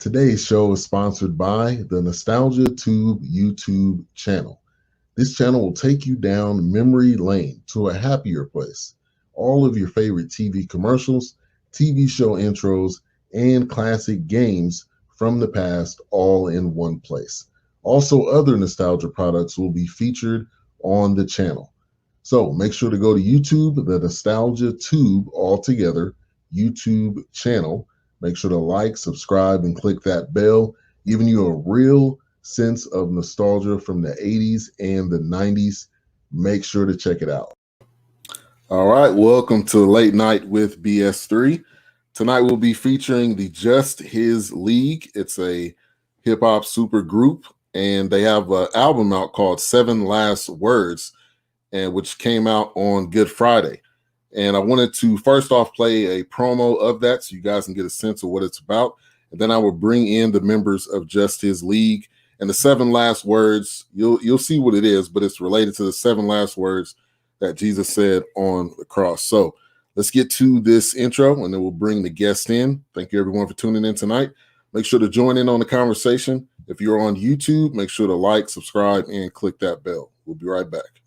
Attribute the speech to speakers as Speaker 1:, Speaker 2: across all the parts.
Speaker 1: Today's show is sponsored by the TheNostalgiaTube YouTube channel. This channel will take you down memory lane to a happier place. All of your favorite TV commercials, TV show intros, and classic games from the past all in one place. Also, other nostalgia products will be featured on the channel. So make sure to go to YouTube, the TheNostalgiaTube all together, YouTube channel. Make sure to like, subscribe, and click that bell, giving you a real sense of nostalgia from the 80s and the 90s. Make sure to check it out. All right, welcome to Late Night with BS3. Tonight we'll be featuring the Just His League. It's a hip-hop super group, and they have an album out called 7 Last Words, and which came out on Good Friday. And I wanted to first off play a promo of that so you guys can get a sense of what it's about. And then I will bring in the members of Just His League. And the 7 last words, you'll see what it is, but it's related to the 7 last words that Jesus said on the cross. So let's get to this intro, and then we'll bring the guest in. Thank you, everyone, for tuning in tonight. Make sure to join in on the conversation. If you're on YouTube, make sure to like, subscribe, and click that bell. We'll be right back.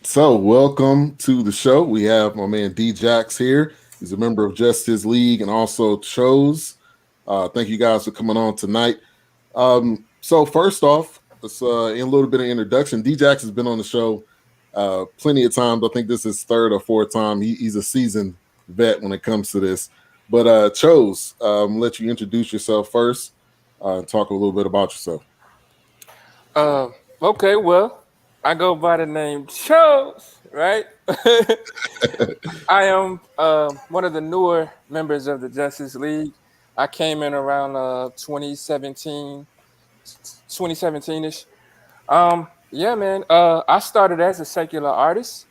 Speaker 1: So welcome to the show. We have my man D-Jax here. He's a member of Just His League and also Chose. Thank you guys for coming on tonight. So first off, let's in a little bit of introduction. D-Jax has been on the show plenty of times. I think this is 3rd or 4th time. He's a seasoned vet when it comes to this. But Chose, let you introduce yourself first and talk a little bit about yourself.
Speaker 2: Okay, well, I go by the name Chose, right? I am one of the newer members of the Just His League. I came in around 2017-ish. Yeah, man. I started as a secular artist,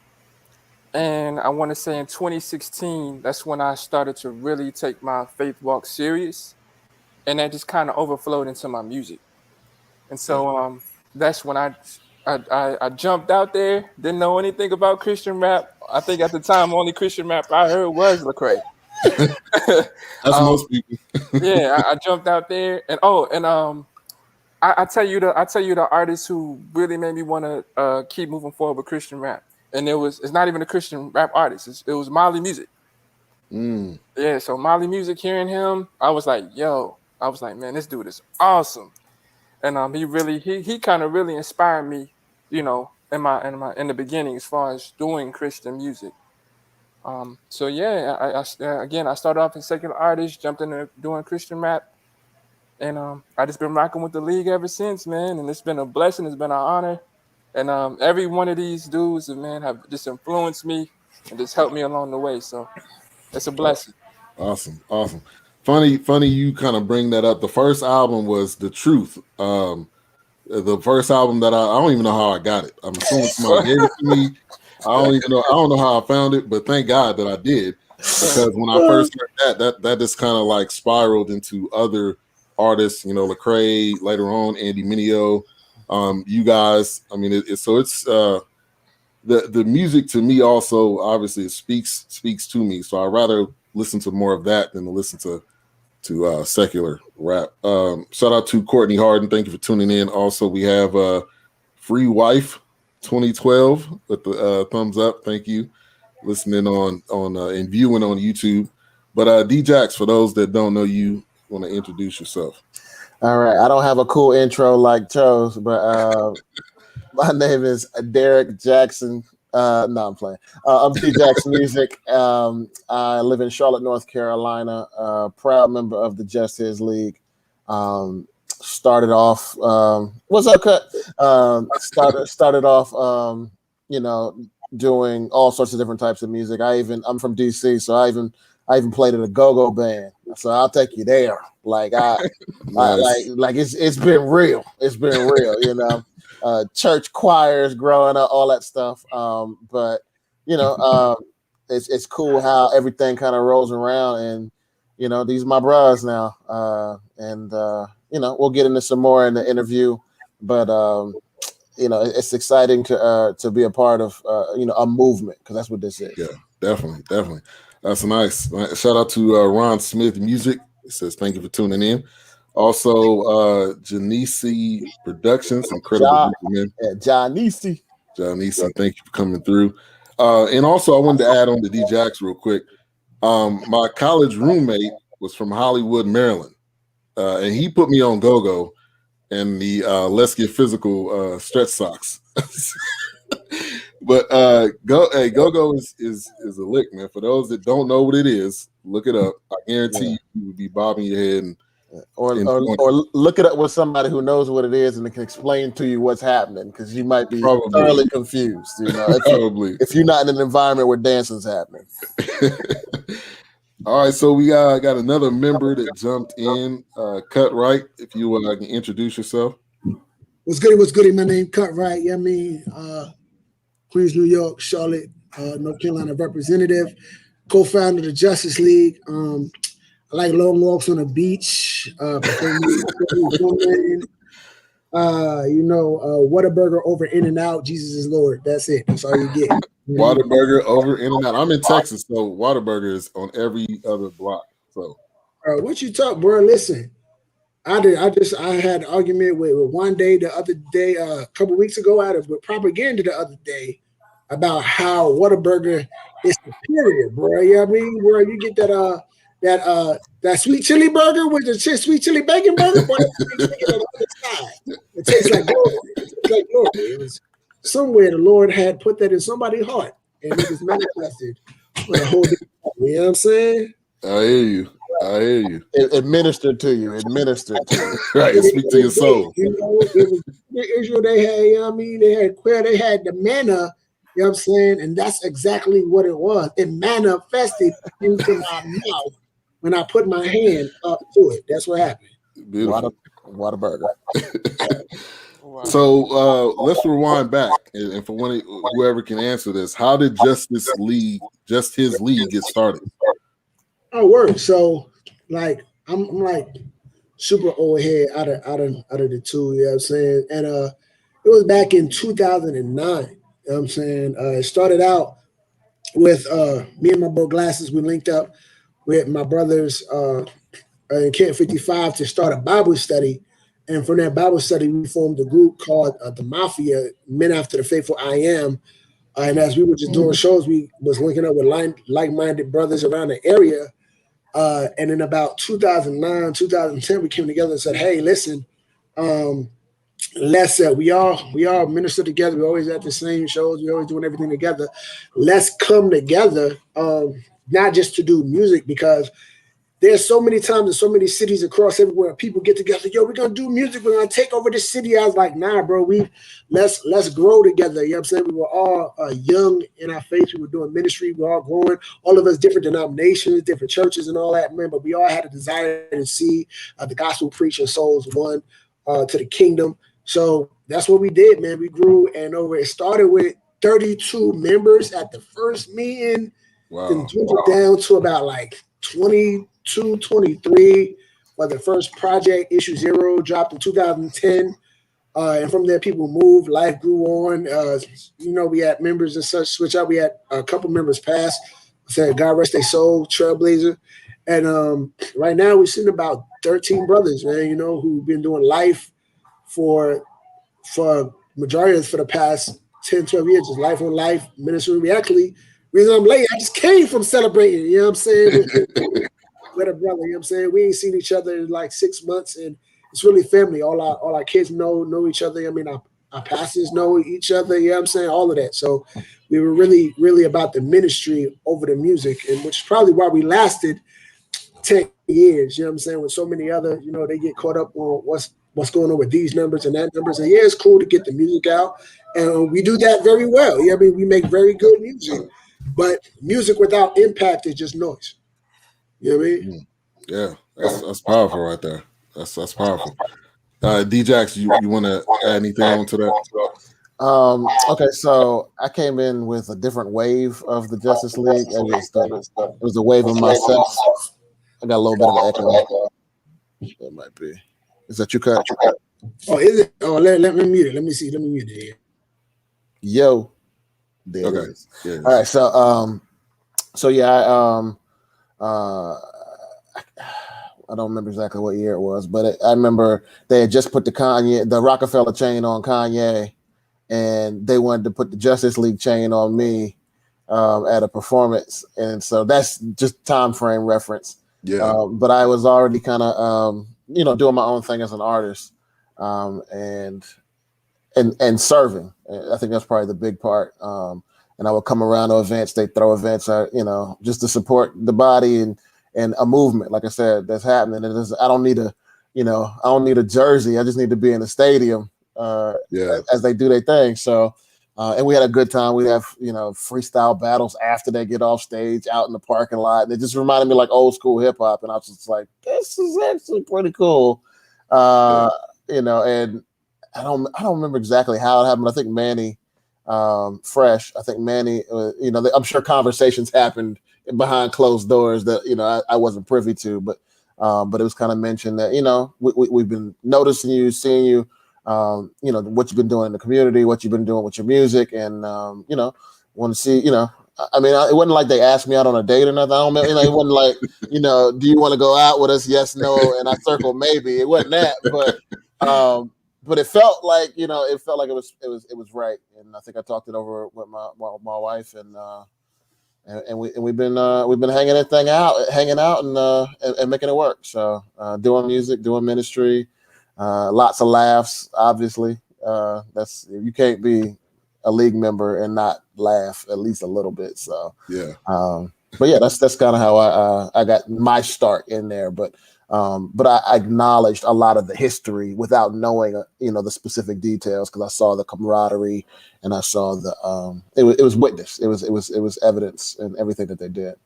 Speaker 2: and I want to say in 2016, that's when I started to really take my faith walk serious, and that just kind of overflowed into my music. And so that's when I jumped out there, didn't know anything about Christian rap. I think at the time, only Christian rap I heard was Lecrae.
Speaker 1: That's most people.
Speaker 2: Yeah, I jumped out there, and I tell you the artist who really made me want to keep moving forward with Christian rap, and it's not even a Christian rap artist. It was Molly Music. Yeah, so Molly Music, hearing him, I was like, man, this dude is awesome. And he kind of really inspired me, you know, in the beginning as far as doing Christian music. So yeah, I started off as a secular artist, jumped into doing Christian rap, and I just been rocking with the league ever since, man. And it's been a blessing, it's been an honor, and every one of these dudes, man, have just influenced me and just helped me along the way. So it's a blessing.
Speaker 1: Awesome. Funny you kind of bring that up. The first album was The Truth. The first album that I don't even know how I got it. I'm assuming somebody gave it to me. I don't know how I found it, but thank God that I did, because when I first heard that just kind of like spiraled into other artists, you know, Lecrae, later on Andy Mineo, you guys. I mean, it's the music to me also obviously speaks to me. So I'd rather listen to more of that than to listen to secular rap. Shout out to Courtney Harden. Thank you for tuning in. Also, we have Free Wife 2012 with the thumbs up. Thank you. Listening on and viewing on YouTube. But D-Jax, for those that don't know you, want to introduce yourself?
Speaker 3: All right. I don't have a cool intro like Chose, but my name is Derek Jackson. No, I'm playing. I'm D-Jax Music. I live in Charlotte, North Carolina. Proud member of the Just His League. Started off. What's up, Cut? Started off. Doing all sorts of different types of music. I'm from DC, so I even played in a go-go band. So I'll take you there. Like
Speaker 1: Nice.
Speaker 3: It's been real. It's been real. Church choirs growing up, all that stuff. But it's cool how everything kind of rolls around, and these are my bros now. We'll get into some more in the interview, but it's exciting to be a part of a movement, because that's what this is.
Speaker 1: Yeah, definitely. That's nice. Shout out to Ron Smith Music. It says thank you for tuning in. Also, Janisi Productions, incredible man.
Speaker 3: Janisi,
Speaker 1: thank you for coming through. And also, I wanted to add on to D-Jax real quick. My college roommate was from Hollywood, Maryland, and he put me on go-go and the Let's Get Physical stretch socks. But go-go is a lick, man. For those that don't know what it is, look it up. I guarantee you will be bobbing your head
Speaker 3: or look it up with somebody who knows what it is and can explain to you what's happening, because you might be thoroughly confused.
Speaker 1: Probably
Speaker 3: if you're not in an environment where dancing's happening.
Speaker 1: All right, so we got another member that jumped in. Cut Right, if you can introduce yourself.
Speaker 4: What's good? My name Cut Right. Queens, New York, Charlotte, North Carolina representative, co-founder of the Justice League. I like long walks on the beach. Whataburger over In-N-Out. Jesus is Lord. That's it. That's all you get.
Speaker 1: Whataburger over In-N-Out. I'm in Texas, so Whataburger is on every other block. So,
Speaker 4: what you talk, bro? Listen, I had an argument with one day the other day, a couple weeks ago, out of propaganda the other day about how Whataburger is superior, bro. You know what I mean? Bro, you get that sweet chili burger with the sweet chili bacon burger, boy, it tastes like glory. It was somewhere the Lord had put that in somebody's heart, and it was manifested for a whole different time. You know what I'm saying?
Speaker 1: I hear you.
Speaker 3: It ministered to you.
Speaker 1: Right, speak to your soul.
Speaker 4: It was Israel. They had, they had quail, they had the manna. You know what I'm saying? And that's exactly what it was. It manifested into my mouth when I put my hand up to it. That's what happened.
Speaker 1: Beautiful.
Speaker 3: Whataburger.
Speaker 1: So let's rewind back, and for whoever can answer this, how did Just His League get started?
Speaker 4: Oh, word. So I'm like super old head out of the two. You know what I'm saying? And it was back in 2009. You know what I'm saying? It started out with me and my bro Glasses. We linked up with my brothers in Camp 55 to start a Bible study. And from that Bible study, we formed a group called the Mafia, Men After the Faithful I Am. And as we were just doing shows, we was linking up with like-minded brothers around the area. And in about 2009, 2010, we came together and said, hey, listen, let's we all minister together. We always at the same shows. We always doing everything together. Let's come together, not just to do music, because there's so many times in so many cities across everywhere people get together. Yo, we're gonna do music. We're gonna take over this city. I was like, nah, bro. Let's grow together. You know what I'm saying? We were all young in our faith. We were doing ministry. We were all growing. All of us different denominations, different churches, and all that, man. But we all had a desire to see the gospel preached and souls won to the kingdom. So that's what we did, man. We grew, and it started with 32 members at the first meeting.
Speaker 1: Wow.
Speaker 4: Then dwindled down to about like 22, 23 for the first project. Issue 0 dropped in 2010. And from there, people moved. Life grew on. We had members and such switch out. We had a couple members pass. Said, God rest their soul, Trailblazer. And right now, we're sitting about 13 brothers, man, who've been doing life for majority of for the past 10, 12 years, just life on life, ministry. Reason I'm late, I just came from celebrating, you know what I'm saying, with a brother. You know what I'm saying? We ain't seen each other in like 6 months, and it's really family. All our kids know each other. I mean, our pastors know each other. You know what I'm saying? All of that. So we were really, really about the ministry over the music, and which is probably why we lasted 10 years. You know what I'm saying? With so many other, they get caught up on what's going on with these numbers and that numbers. And yeah, it's cool to get the music out, and we do that very well. You know what I mean? We make very good music, but music without impact is just noise. You know what I mean?
Speaker 1: Yeah, that's powerful right there. That's powerful. D-Jax, you want to add anything on to that?
Speaker 3: Okay, so I came in with a different wave of the Justice League. It was a wave of myself. I got a little bit of an echo. That might be. Is that you, Cut?
Speaker 4: Oh, is it? Oh, let me mute it. Let me see. Let me mute it here.
Speaker 3: Yo. There
Speaker 1: okay.
Speaker 3: It is. Yeah. All right. So yeah, I don't remember exactly what year it was, but I remember they had just put the Rockefeller chain on Kanye, and they wanted to put the Justice League chain on me at a performance, and so that's just time frame reference.
Speaker 1: Yeah.
Speaker 3: But I was already kind of doing my own thing as an artist, and serving. I think that's probably the big part. And I would come around to events. They throw events, just to support the body and a movement. Like I said, that's happening. I don't need a jersey. I just need to be in the stadium as they do their thing. So, and we had a good time. We have freestyle battles after they get off stage out in the parking lot. And it just reminded me like old school hip hop. And I was just like, this is actually pretty cool. And I don't remember exactly how it happened. I think Manny, Fresh. I think Manny. I'm sure conversations happened behind closed doors that I wasn't privy to, but it was kind of mentioned that we've been noticing you, seeing you, what you've been doing in the community, what you've been doing with your music, and want to see. I mean, it wasn't like they asked me out on a date or nothing. I don't know. It wasn't like do you want to go out with us? Yes, no, and I circled maybe. It wasn't that, but it felt like it was right, and I think I talked it over with my wife, and we've been hanging out and making it work. So doing music, doing ministry, lots of laughs. Obviously, you can't be a league member and not laugh at least a little bit. So
Speaker 1: yeah.
Speaker 3: But yeah, that's kind of how I got my start in there. But I acknowledged a lot of the history without knowing, the specific details, because I saw the camaraderie and I saw the it was witness. It was evidence and everything that they did.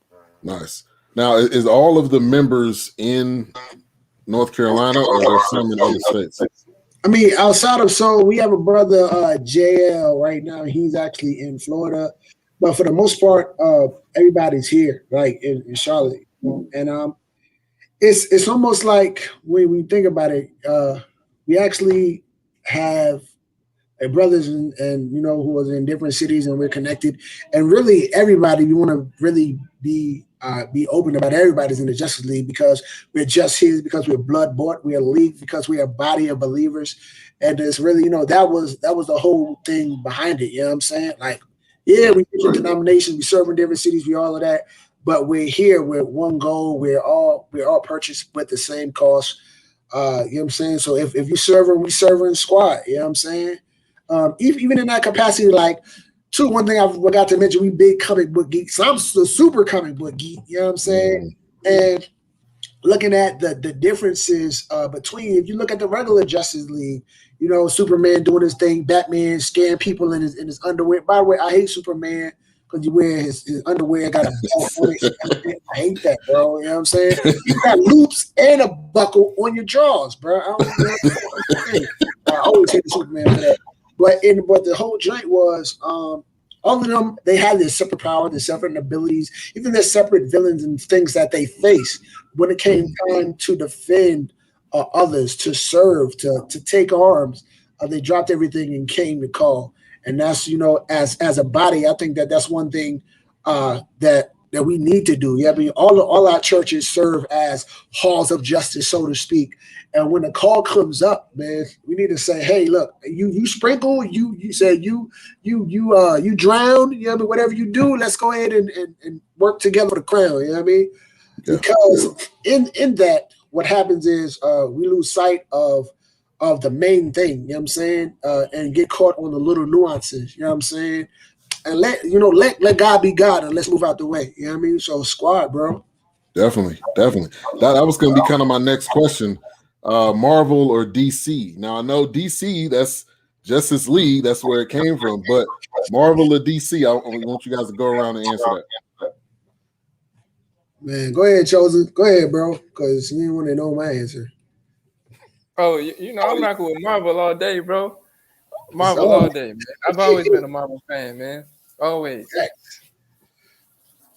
Speaker 1: Nice. Now, is all of the members in North Carolina, or are there some in other states?
Speaker 4: I mean, outside of Seoul, we have a brother, JL, right now. He's actually in Florida, but for the most part, everybody's here, like in Charlotte, and it's almost like when we think about it, we actually have brothers and who was in different cities, and we're connected. And really, everybody, we want to really be open about everybody's in the Justice League, because we're just here, because we're blood bought, we're a league, because we're a body of believers. And it's really, that was the whole thing behind it. You know what I'm saying? Like, yeah, we different denominations, we serve in different cities, we all of that. But we're here with one goal. We're all purchased with the same cost. You know what I'm saying? So if you serving, we serving squad. You know what I'm saying? Even in that capacity, like, one thing I forgot to mention, we big comic book geeks. So I'm the super comic book geek. You know what I'm saying? And looking at the differences between, if you look at the regular Justice League, Superman doing his thing, Batman scaring people in his underwear. By the way, I hate Superman, because you wear his underwear, got a belt on it. I hate that, bro. You know what I'm saying? You got loops and a buckle on your drawers, bro. I always hate Superman for that. But the whole joint was, all of them, they had their separate power, their separate abilities, even their separate villains and things that they face. When it came time to defend others, to serve, to take arms, they dropped everything and came to call. And that's, as a body, I think that's one thing that we need to do. Yeah, I mean, all our churches serve as halls of justice, so to speak. And when the call comes up, man, we need to say, hey, look, you sprinkle, you say you drown, I mean, whatever you do, let's go ahead and work together for the crown. You know what I mean? Because in that, what happens is we lose sight of the main thing, you know what I'm saying? And get caught on the little nuances, you know what I'm saying? And let God be God and let's move out the way. You know what I mean? So squad, bro.
Speaker 1: Definitely. That was going to be kind of my next question. Marvel or DC? Now I know DC, that's Justice League, that's where it came from. But Marvel or DC? I want you guys to go around and answer that.
Speaker 4: Man, go ahead, Chosen. Go ahead, bro, because you want to know my answer.
Speaker 2: Oh, I'm rocking with Marvel all day, bro. Marvel all day, man. I've always been a Marvel fan, man. Always.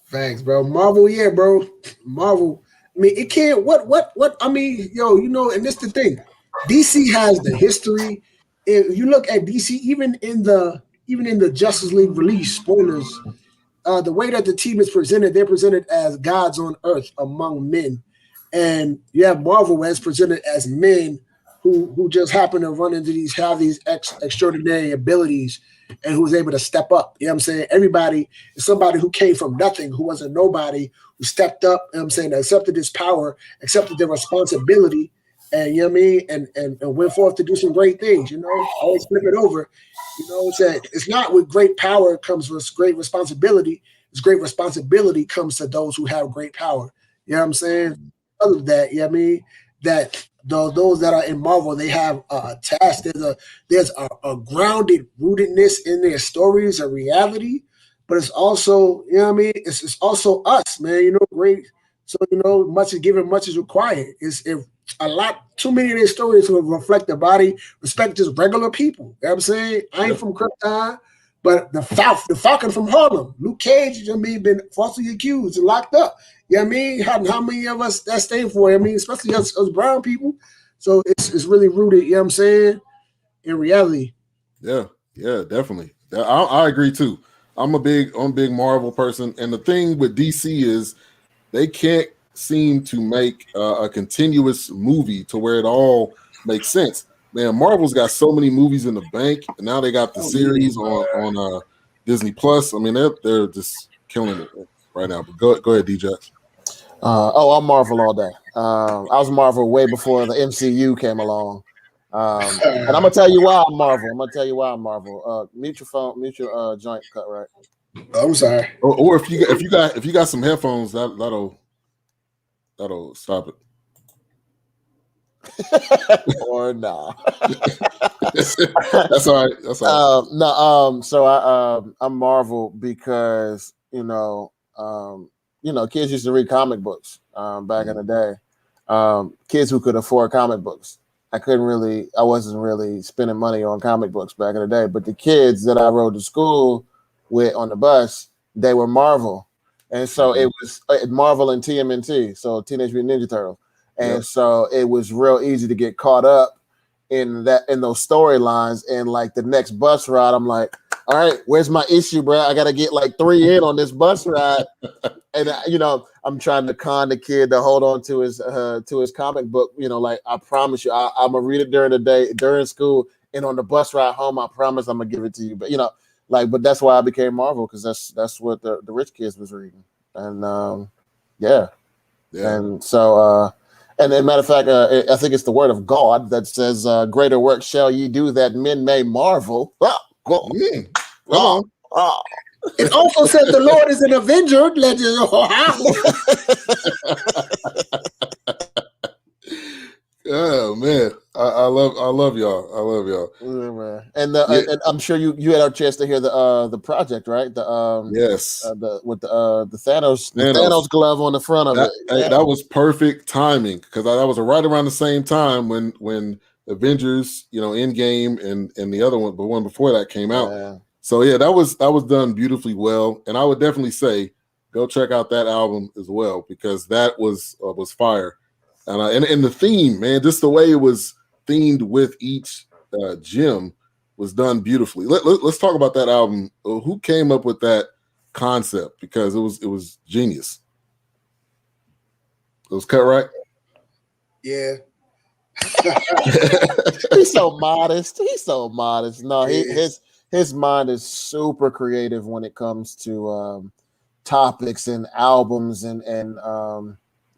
Speaker 4: Facts, bro. Marvel, yeah, bro. Marvel. I mean, it can't. What? I mean, and this the thing. DC has the history. If you look at DC, even in the Justice League release, spoilers. The way that the team is presented, they're presented as gods on earth among men, and you have Marvel, where it's presented as men who just happen to have these extraordinary abilities, and who's able to step up. You know what I'm saying? Everybody is somebody who came from nothing, who was a nobody, who stepped up, you know what I'm saying, accepted this power, accepted their responsibility, and you know what I mean, and went forth to do some great things, always flip it over. It's not with great power comes with great responsibility. It's great responsibility comes to those who have great power. You know what I'm saying? Other than that, you know what I mean? That those that are in Marvel, they have a task. There's a grounded rootedness in their stories, a reality, but it's also, you know what I mean? It's also us, man, great. So, much is given, much is required. It's a lot, too many of their stories will reflect the body, respect just regular people. You know what I'm saying? I ain't from Krypton, but the Falcon from Harlem, Luke Cage, you know what I mean, been falsely accused and locked up. You know what I mean? How many of us that stand for it? I mean, especially us brown people. So it's really rooted, you know what I'm saying, in reality.
Speaker 1: Yeah, definitely. I agree too. I'm a big Marvel person, and the thing with DC is they can't seem to make a continuous movie to where it all makes sense. Man, Marvel's got so many movies in the bank, and now they got the series on Disney Plus. I mean, they're just killing it right now. But go ahead, DJ.
Speaker 3: I'm Marvel all day. I was Marvel way before the MCU came along. And I'm gonna tell you why I'm Marvel. Mute your joint cut, right?
Speaker 4: I'm sorry.
Speaker 1: Or if you got some headphones, that'll stop it.
Speaker 3: Or nah.
Speaker 1: That's all right.
Speaker 3: So I'm Marvel because kids used to read comic books back in the day. Kids who could afford comic books. I wasn't really spending money on comic books back in the day, but the kids that I rode to school with on the bus, they were Marvel. And so it was Marvel and TMNT, so Teenage Mutant Ninja Turtles. And so it was real easy to get caught up in those storylines. And like the next bus ride, I'm like, all right, where's my issue, bro? I got to get like 3 in on this bus ride. And I'm trying to con the kid to hold on to his comic book. Like I promise you, I'm gonna read it during the day, during school, and on the bus ride home, I promise I'm gonna give it to you. But but that's why I became Marvel, because that's what the rich kids was reading, and and so and as a matter of fact, I think it's the word of God that says, "Greater work shall ye do, that men may marvel."
Speaker 4: It also said the Lord is an avenger.
Speaker 1: Oh man, I love y'all.
Speaker 3: Yeah, man. And I'm sure you had a chance to hear the project, right?
Speaker 1: Yes.
Speaker 3: With the Thanos glove on the front of it.
Speaker 1: Yeah. That was perfect timing, because that was right around the same time when Avengers, Endgame and the other one, the one before that came out.
Speaker 3: Yeah.
Speaker 1: So yeah, that was done beautifully well, and I would definitely say go check out that album as well, because that was fire. And the theme, man, just the way it was themed with each gym was done beautifully. Let's talk about that album. Who came up with that concept? Because it was genius. It was cut right.
Speaker 4: Yeah.
Speaker 3: He's so modest. No, his mind is super creative when it comes to topics and albums and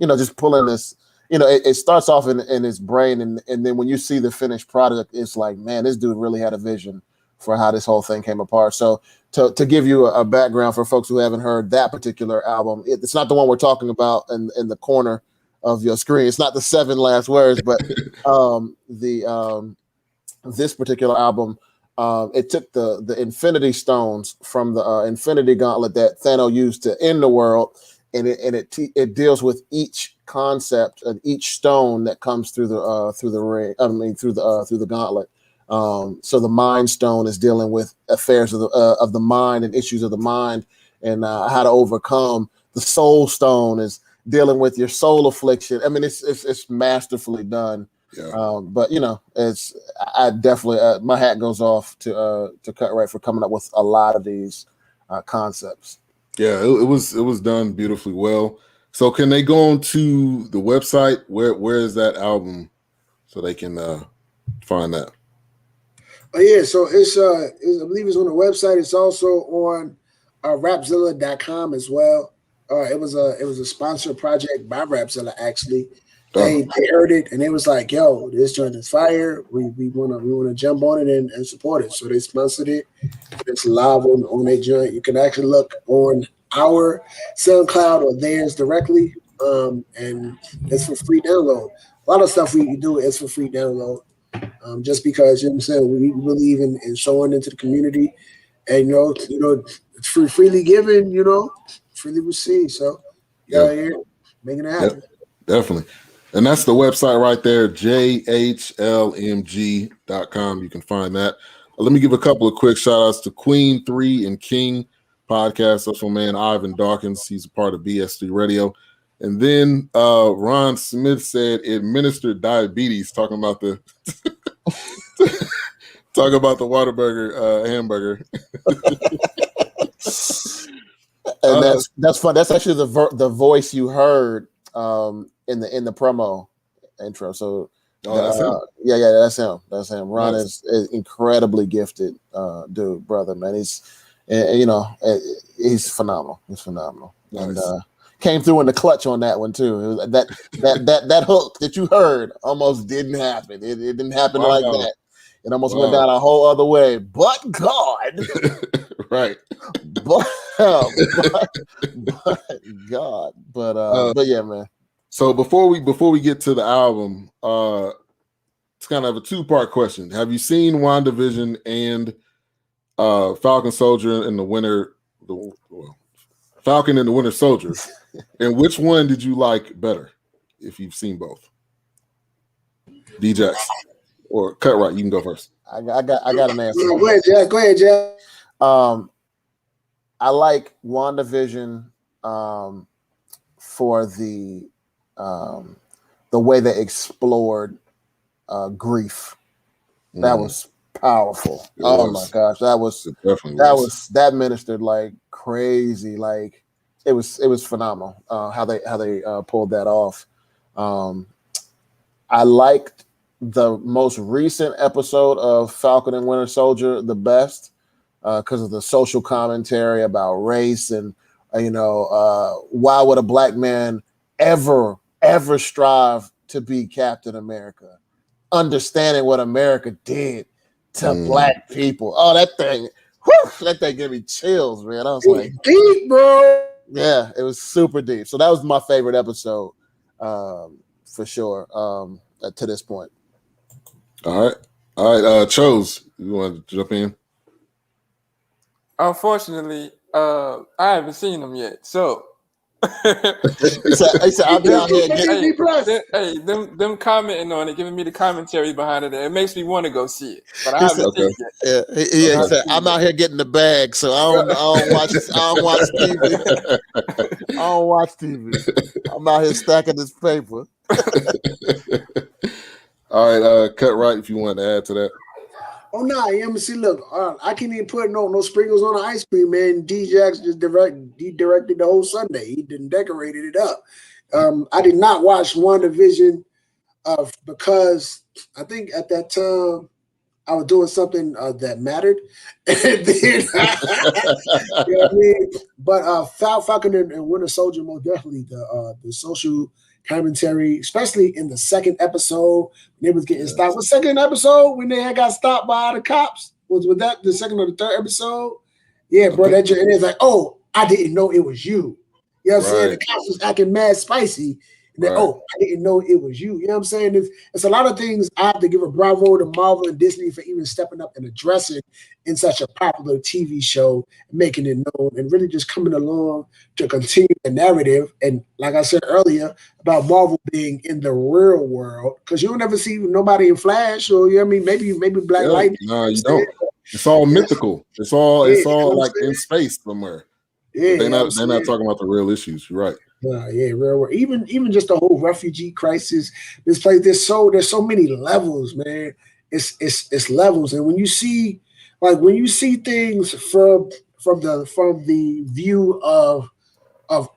Speaker 3: just pulling this. It starts off in his brain, and then when you see the finished product, it's like, man, this dude really had a vision for how this whole thing came apart. So to give you a background for folks who haven't heard that particular album, it's not the one we're talking about in the corner of your screen. It's not the 7 last words, but this particular album, it took the Infinity Stones from the Infinity Gauntlet that Thanos used to end the world, and it deals with each concept and each stone that comes through the ring. Through the gauntlet. So the Mind Stone is dealing with affairs of the mind and issues of the mind, and how to overcome. The Soul Stone is dealing with your soul affliction. I mean, it's masterfully done.
Speaker 1: Yeah.
Speaker 3: But I definitely my hat goes off to Cut for coming up with a lot of these concepts.
Speaker 1: Yeah, it was done beautifully well. So can they go on to the website? Where is that album so they can find that?
Speaker 4: Oh yeah, so it's I believe it's on the website. It's also on Rapzilla.com as well. It was a sponsored project by Rapzilla actually. They heard it and they was like, "Yo, this joint is fire. We wanna jump on it and support it." So they sponsored it. It's live on their joint. You can actually look on our SoundCloud or theirs directly, and it's for free download. A lot of stuff we do is for free download. Just because, you know what I'm saying, we believe in showing into the community, and it's freely given, freely received. So here, making it happen.
Speaker 1: Yep, definitely. And that's the website right there, jhlmg.com. You can find that. Let me give a couple of quick shout outs to Queen 3 and King podcast. That's my man Ivan Dawkins. He's a part of BS3 Radio. And then Ron Smith said administered diabetes, talking about the Whataburger hamburger.
Speaker 3: And that's fun. That's actually the voice you heard in the promo intro. So
Speaker 1: that's him.
Speaker 3: That's him. That's him. Ron
Speaker 1: Nice.
Speaker 3: is incredibly gifted dude, brother, man. He's phenomenal. He's phenomenal.
Speaker 1: Nice.
Speaker 3: And came through in the clutch on that one too. That hook that you heard almost didn't happen. It didn't happen like that. It almost went down a whole other way. But God,
Speaker 1: right?
Speaker 3: But God, but yeah, man.
Speaker 1: So before we get to the album, it's kind of a 2-part question. Have you seen WandaVision and Falcon Soldier and the Winter Falcon and the Winter Soldier? And which one did you like better? If you've seen both, DJ or Cut Right, you can go first.
Speaker 3: I got an answer.
Speaker 4: Yeah, go ahead, Jack.
Speaker 3: I like WandaVision for the way they explored grief. That was powerful. My gosh, that ministered like crazy. Like it was phenomenal how they pulled that off. I liked the most recent episode of Falcon and Winter Soldier the best because of the social commentary about race and why would a black man ever strive to be Captain America, understanding what America did to black people. Oh, that thing gave me chills, man. I was like,
Speaker 4: deep, bro.
Speaker 3: Yeah, it was super deep. So that was my favorite episode for sure to this point.
Speaker 1: All right. Chose, you want to jump in?
Speaker 2: Unfortunately, I haven't seen them yet. So
Speaker 3: I'll be out here getting
Speaker 2: them commenting on it, giving me the commentary behind it. It makes me want to go see it, but I haven't seen it yet.
Speaker 3: He said, I'm out here getting the bag, so I don't watch TV. I don't watch TV. I'm out here stacking this paper.
Speaker 1: All right, Cut Right, if you want to add to that.
Speaker 4: Oh no, see, look, I can't even put no sprinkles on the ice cream, man. D-Jax just directed the whole Sunday. He didn't decorated it up. I did not watch WandaVision because I think at that time I was doing something that mattered. And then, you know what I mean? But Falcon and Winter Soldier, most definitely the social commentary, especially in the second episode, when they was getting stopped. The second episode when they had got stopped by the cops was that the second or the third episode? Yeah, bro. That and it's like, oh, I didn't know it was you. You know what I'm saying? The cops was acting mad spicy. And then, oh, I didn't know it was you. You know what I'm saying? It's a lot of things I have to give a bravo to Marvel and Disney for even stepping up and addressing in such a popular TV show, making it known, and really just coming along to continue the narrative. And like I said earlier, about Marvel being in the real world, because you don't ever see nobody in Flash, or you know what I mean? Maybe Black Lightning.
Speaker 1: No, you don't. It's all mythical. It's all like in space somewhere. Yeah, they're not talking about the real issues. You're right.
Speaker 4: Real world. Even just the whole refugee crisis. This place, there's so many levels, man. It's levels, and when you see things from the view of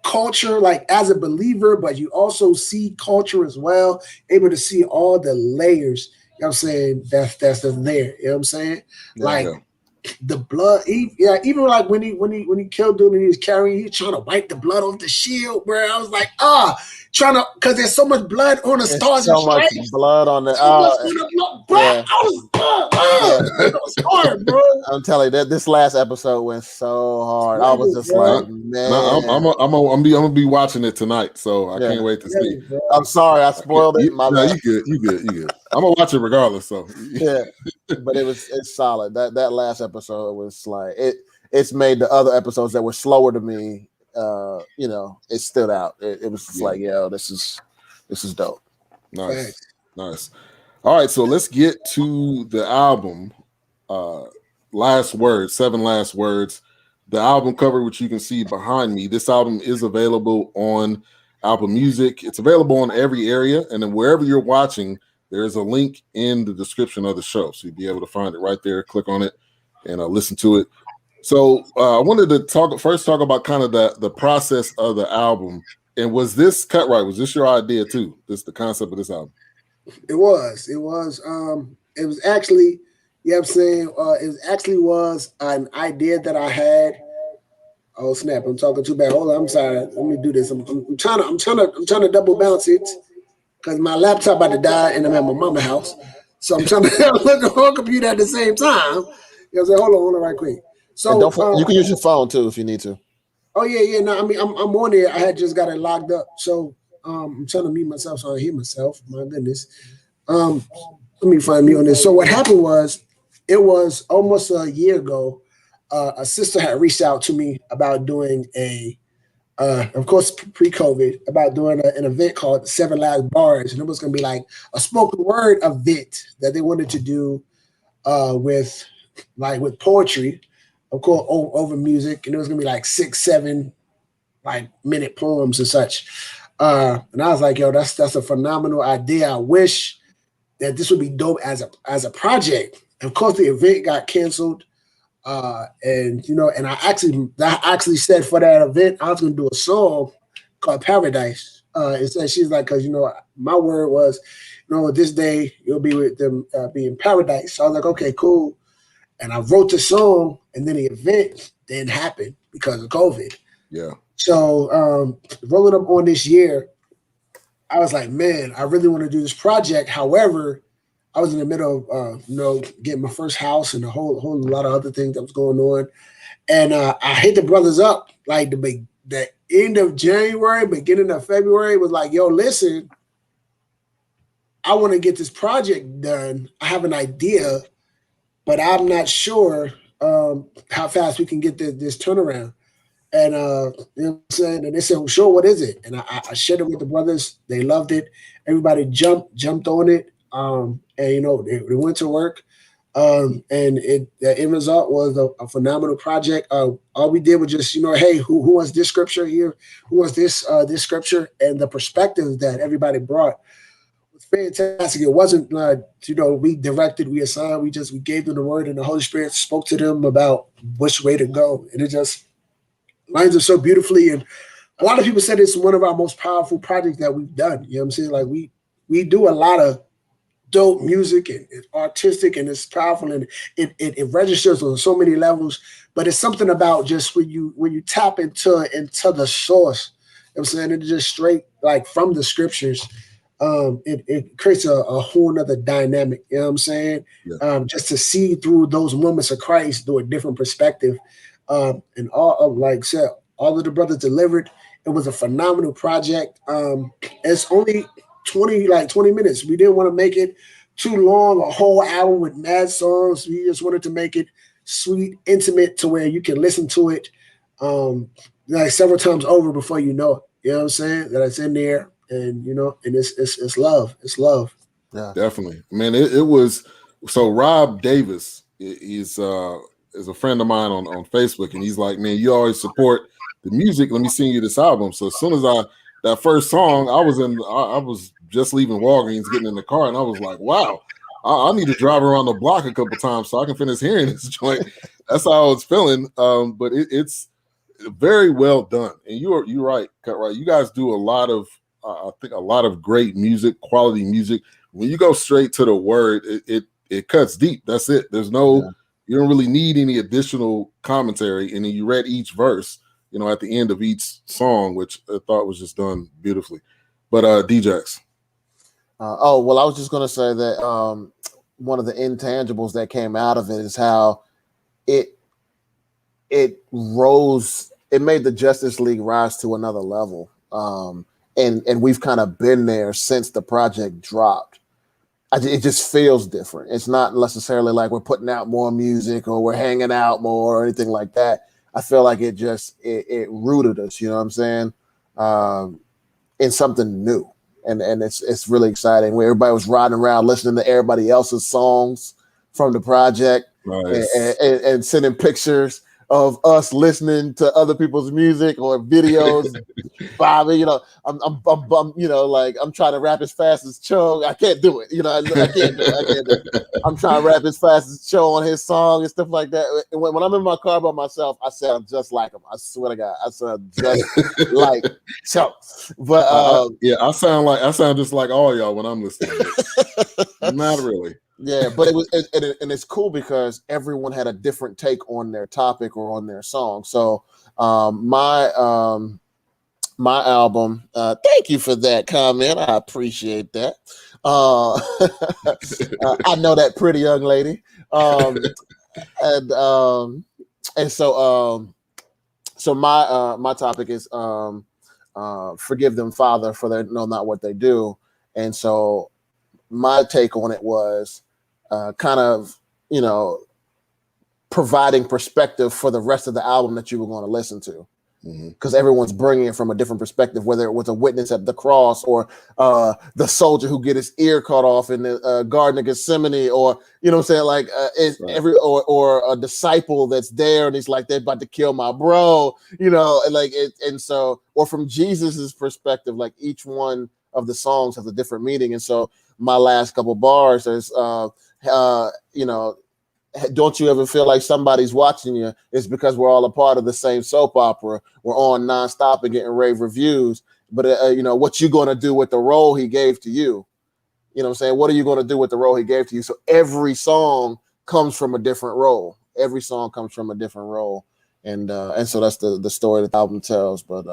Speaker 4: culture, like as a believer, but you also see culture as well, able to see all the layers. You know what I'm saying? That's there. You know what I'm saying? The blood, even like when he killed dude and he was trying to wipe the blood off the shield, bro. I was like, because there's so much blood on the stars.
Speaker 3: So much blood on the
Speaker 4: it was hard, bro.
Speaker 3: I'm telling you that this last episode went so hard. I was just like, man.
Speaker 1: I'm gonna be watching it tonight, so I can't wait to see.
Speaker 3: I'm sorry, I spoiled it.
Speaker 1: You good. I'm gonna watch it regardless. So
Speaker 3: but it's solid. That last episode was like it's made the other episodes that were slower to me. It stood out. It was just like, yo, this is dope.
Speaker 1: Nice. All right, so let's get to the album. Last words, 7 last words. The album cover, which you can see behind me. This album is available on Apple Music. It's available on every area, and then wherever you're watching, there's a link in the description of the show, so you'll be able to find it right there. Click on it and listen to it. So I wanted to talk about kind of the process of the album. And was this cut right? Was this your idea too? The concept of this album?
Speaker 4: It was actually, you know what I'm saying? It actually was an idea that I had. Oh snap! I'm talking too bad. Hold on, I'm sorry. Let me do this. I'm trying to double bounce it because my laptop about to die and I'm at my mama's house. So I'm trying to look at her computer at the same time. You know what I'm saying? Hold on right quick. So
Speaker 3: you can use your phone too if you need to.
Speaker 4: Oh yeah. No, I mean I'm on there. I had just got it locked up. So I'm trying to mute myself so I hear myself. My goodness. Let me find me on this. So what happened was, it was almost a year ago. A sister had reached out to me about doing of course, pre-COVID, about doing an event called 7 Last Bars, and it was going to be like a spoken word event that they wanted to do with poetry, of course, over music, and it was going to be like 6-7 minute poems and such. And I was like, yo, that's a phenomenal idea. I wish that this would be dope as a project. And of course, the event got canceled. And I actually said for that event, I was going to do a song called Paradise. It said, she's like, because, my word was, this day you'll be with them, be in paradise. So I was like, okay, cool. And I wrote the song, and then the event didn't happen because of COVID.
Speaker 1: Yeah.
Speaker 4: So rolling up on this year, I was like, man, I really want to do this project. However, I was in the middle of, getting my first house and a whole lot of other things that was going on. And I hit the brothers up like the end of January, beginning of February, was like, yo, listen, I want to get this project done. I have an idea, but I'm not sure how fast we can get this turnaround. And you know what I'm saying? And they said, well, sure, what is it? And I shared it with the brothers. They loved it. Everybody jumped on it. And they went to work. And the end result was a phenomenal project. All we did was just, hey, who wants this scripture here? Who wants this scripture? And the perspective that everybody brought was fantastic. It wasn't we directed, we assigned, we gave them the word, and the Holy Spirit spoke to them about which way to go. And it just lines up so beautifully. And a lot of people said it's one of our most powerful projects that we've done. You know what I'm saying? Like we do a lot of dope music and artistic, and it's powerful, and it registers on so many levels. But it's something about just when you tap into the source, you know what I'm saying, it's just straight like from the scriptures. It creates a whole nother dynamic, you know what I'm saying?
Speaker 1: Yeah.
Speaker 4: Just to see through those moments of Christ through a different perspective. And all of, like I said, all of the brothers delivered. It was a phenomenal project. It's only 20 minutes. We didn't want to make it too long, a whole album with mad songs. We just wanted to make it sweet, intimate, to where you can listen to it like several times over before you know it. You know what I'm saying? That it's in there, and and it's love. It's love.
Speaker 3: Yeah,
Speaker 1: Definitely, man. It was so. Rob Davis is a friend of mine on Facebook, and he's like, man, you always support the music. Let me sing you this album. So as soon as that first song, I was just leaving Walgreens, getting in the car, and I was like, wow, I need to drive around the block a couple times so I can finish hearing this joint. That's how I was feeling. But it's very well done, and you're right, Cut Right. You guys do a lot of I think a lot of great music, quality music. When you go straight to the word, it cuts deep. That's it. There's no, you don't really need any additional commentary. And then you read each verse, at the end of each song, which I thought was just done beautifully. But DJs.
Speaker 3: Well, I was just going to say that one of the intangibles that came out of it is how it rose. It made the Justice League rise to another level. And we've kind of been there since the project dropped. It just feels different. It's not necessarily like we're putting out more music or we're hanging out more or anything like that. I feel like it rooted us, you know what I'm saying, in something new. And it's really exciting. Where everybody was riding around listening to everybody else's songs from the project.
Speaker 1: Nice.
Speaker 3: and sending pictures of us listening to other people's music or videos. Bobby, I'm like I'm trying to rap as fast as Cho. I can't do it. I can't do it. I'm trying to rap as fast as Cho on his song and stuff like that. And when I'm in my car by myself, I sound just like him. I swear to God, I sound just like Cho. But
Speaker 1: I sound just like all y'all when I'm listening. Not really.
Speaker 3: Yeah, but and it's cool because everyone had a different take on their topic or on their song. So my album, thank you for that comment. I appreciate that. I know that pretty young lady. And so my topic is forgive them, Father, for they know not what they do. And so my take on it was kind of, providing perspective for the rest of the album that you were going to listen to. Because everyone's bringing it from a different perspective, whether it was a witness at the cross or the soldier who get his ear cut off in the Garden of Gethsemane, or what I'm saying, like or a disciple that's there and he's like, they're about to kill my bro, and so, or from Jesus's perspective, like each one of the songs has a different meaning. And so my last couple bars is don't you ever feel like somebody's watching you? It's because we're all a part of the same soap opera. We're on nonstop and getting rave reviews. But, what you going to do with the role he gave to you? You know what I'm saying? What are you going to do with the role he gave to you? So every song comes from a different role. Every song comes from a different role. And so that's the story that the album tells. But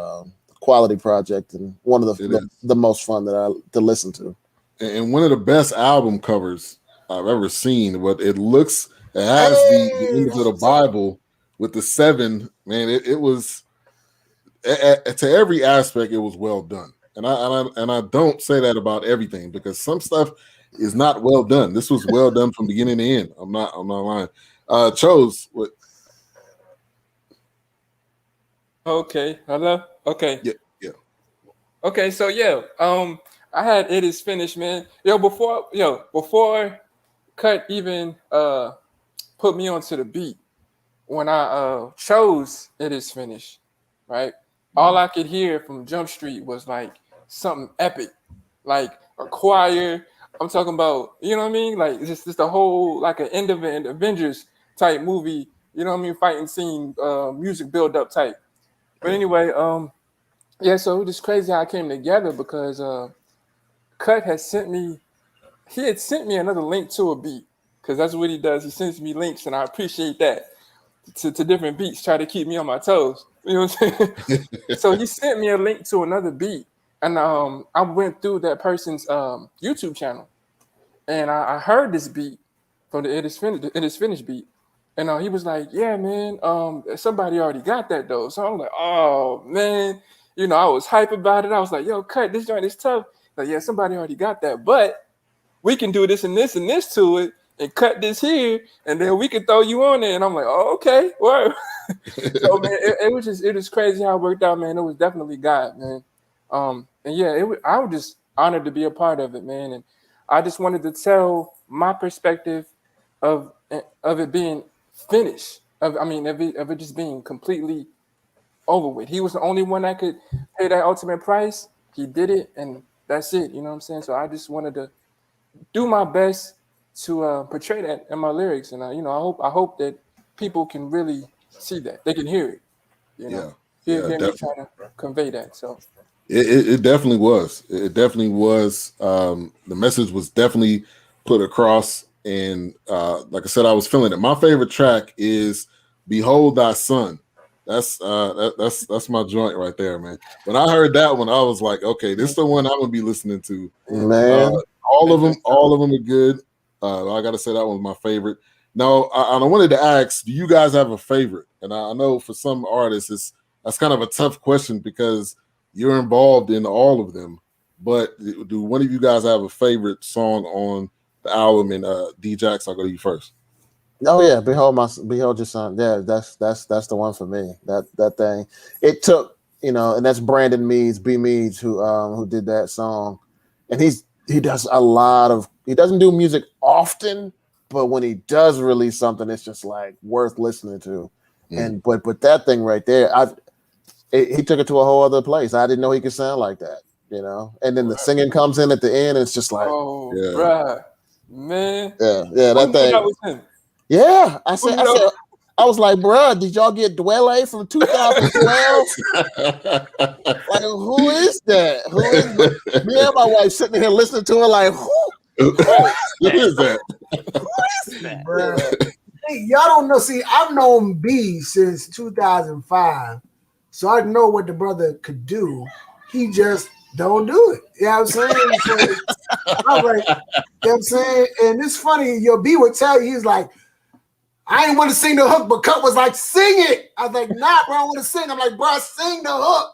Speaker 3: quality project and one of the most fun to listen to.
Speaker 1: And one of the best album covers I've ever seen. But it has the image of the Bible with the 7. Man, it was to every aspect. It was well done, and I don't say that about everything because some stuff is not well done. This was well done from beginning to end. I'm not lying. Chose what?
Speaker 2: Okay, hello. Okay.
Speaker 1: Yeah.
Speaker 2: Okay, so I had It Is Finished, man. Before Cut even put me onto the beat, when I chose It Is Finished, right? All I could hear from Jump Street was like something epic, like a choir. I'm talking about, you know what I mean? Like it's just a whole, like an end of an Avengers type movie, you know what I mean? Fighting scene, music build up type. But anyway, so it was just crazy how it came together because Cut has sent me he had sent me another link to a beat, because that's what he does. He sends me links, and I appreciate that, to different beats, try to keep me on my toes. You know what I'm saying? So he sent me a link to another beat, and I went through that person's YouTube channel, and I heard this beat from the It Is Finished beat, and he was like, "Yeah, man, somebody already got that though." So I'm like, "Oh man," you know, I was hype about it. I was like, "Yo, cut, this joint is tough." Like, yeah, somebody already got that, but we can do this and this and this to it, and cut this here, and then we can throw you on there. And I'm like, "Oh, okay, word." So man, it was crazy how it worked out, man. It was definitely God, man. And yeah, I was just honored to be a part of it, man. And I just wanted to tell my perspective of it being finished. Of it just being completely over with. He was the only one that could pay that ultimate price. He did it, and that's it. You know what I'm saying? So I just wanted to do my best to portray that in my lyrics, and I hope that people can really see that, they can hear it. You know, hear me trying to convey that. So
Speaker 1: it definitely was. It definitely was. The message was definitely put across, and like I said, I was feeling it. My favorite track is "Behold Thy Son." That's my joint right there, man. When I heard that one, I was like, okay, this is the one I'm gonna be listening to.
Speaker 3: Man,
Speaker 1: all of them are good. I gotta say that one was my favorite. Now, I wanted to ask, do you guys have a favorite? And I know for some artists, that's kind of a tough question because you're involved in all of them. But do one of you guys have a favorite song on the album? And D-Jax, I'll go to you first.
Speaker 3: Oh yeah, behold your son. Yeah, that's the one for me. That thing. It took, and that's Brandon Meads, B Meads, who did that song, and he does a lot of. He doesn't do music often, but when he does release something, it's just like worth listening to. And but that thing right there, he took it to a whole other place. I didn't know he could sound like that, And then the singing comes in at the end, and it's just like,
Speaker 2: bruh, man,
Speaker 3: that thing.
Speaker 2: That was him.
Speaker 3: Yeah, I was like, bruh, did y'all get Dwele from 2012? Like, who is that? Who is me and my wife sitting here listening to her like, who is that? Who is that?
Speaker 4: Bruh. Hey, y'all don't know. See, I've known B since 2005, so I know what the brother could do. He just don't do it. You know what I'm saying? So, I was like, you know what I'm saying? And it's funny, your B would tell you, he's like, I ain't want to sing the hook, but Cut was like, sing it. I was like, nah, bro, I want to sing. I'm like, bro, sing the hook.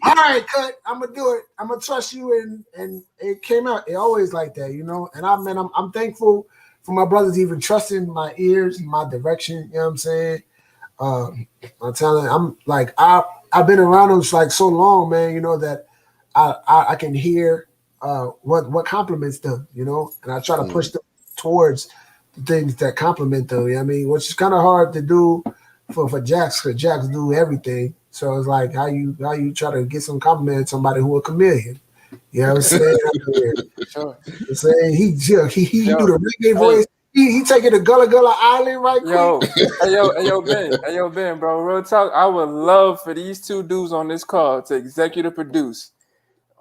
Speaker 4: All right, Cut, I'm gonna do it. I'm gonna trust you, and it came out. It always like that, And I'm thankful for my brothers even trusting my ears, my direction. You know what I'm saying? I'm telling you, I'm like, I've been around them like so long, man. That I can hear what compliments them, and I try to push them towards the things that compliment them. You know what I mean? Which is kind of hard to do for Jax, because Jax do everything. So it's like how you try to get some compliment to somebody who a chameleon. You know what I'm saying?
Speaker 2: Sure.
Speaker 4: I'm saying he do the reggae voice. He taking the Gullah Gullah Island right quick.
Speaker 2: Hey yo, Ben, bro. Real talk. I would love for these two dudes on this call to executive produce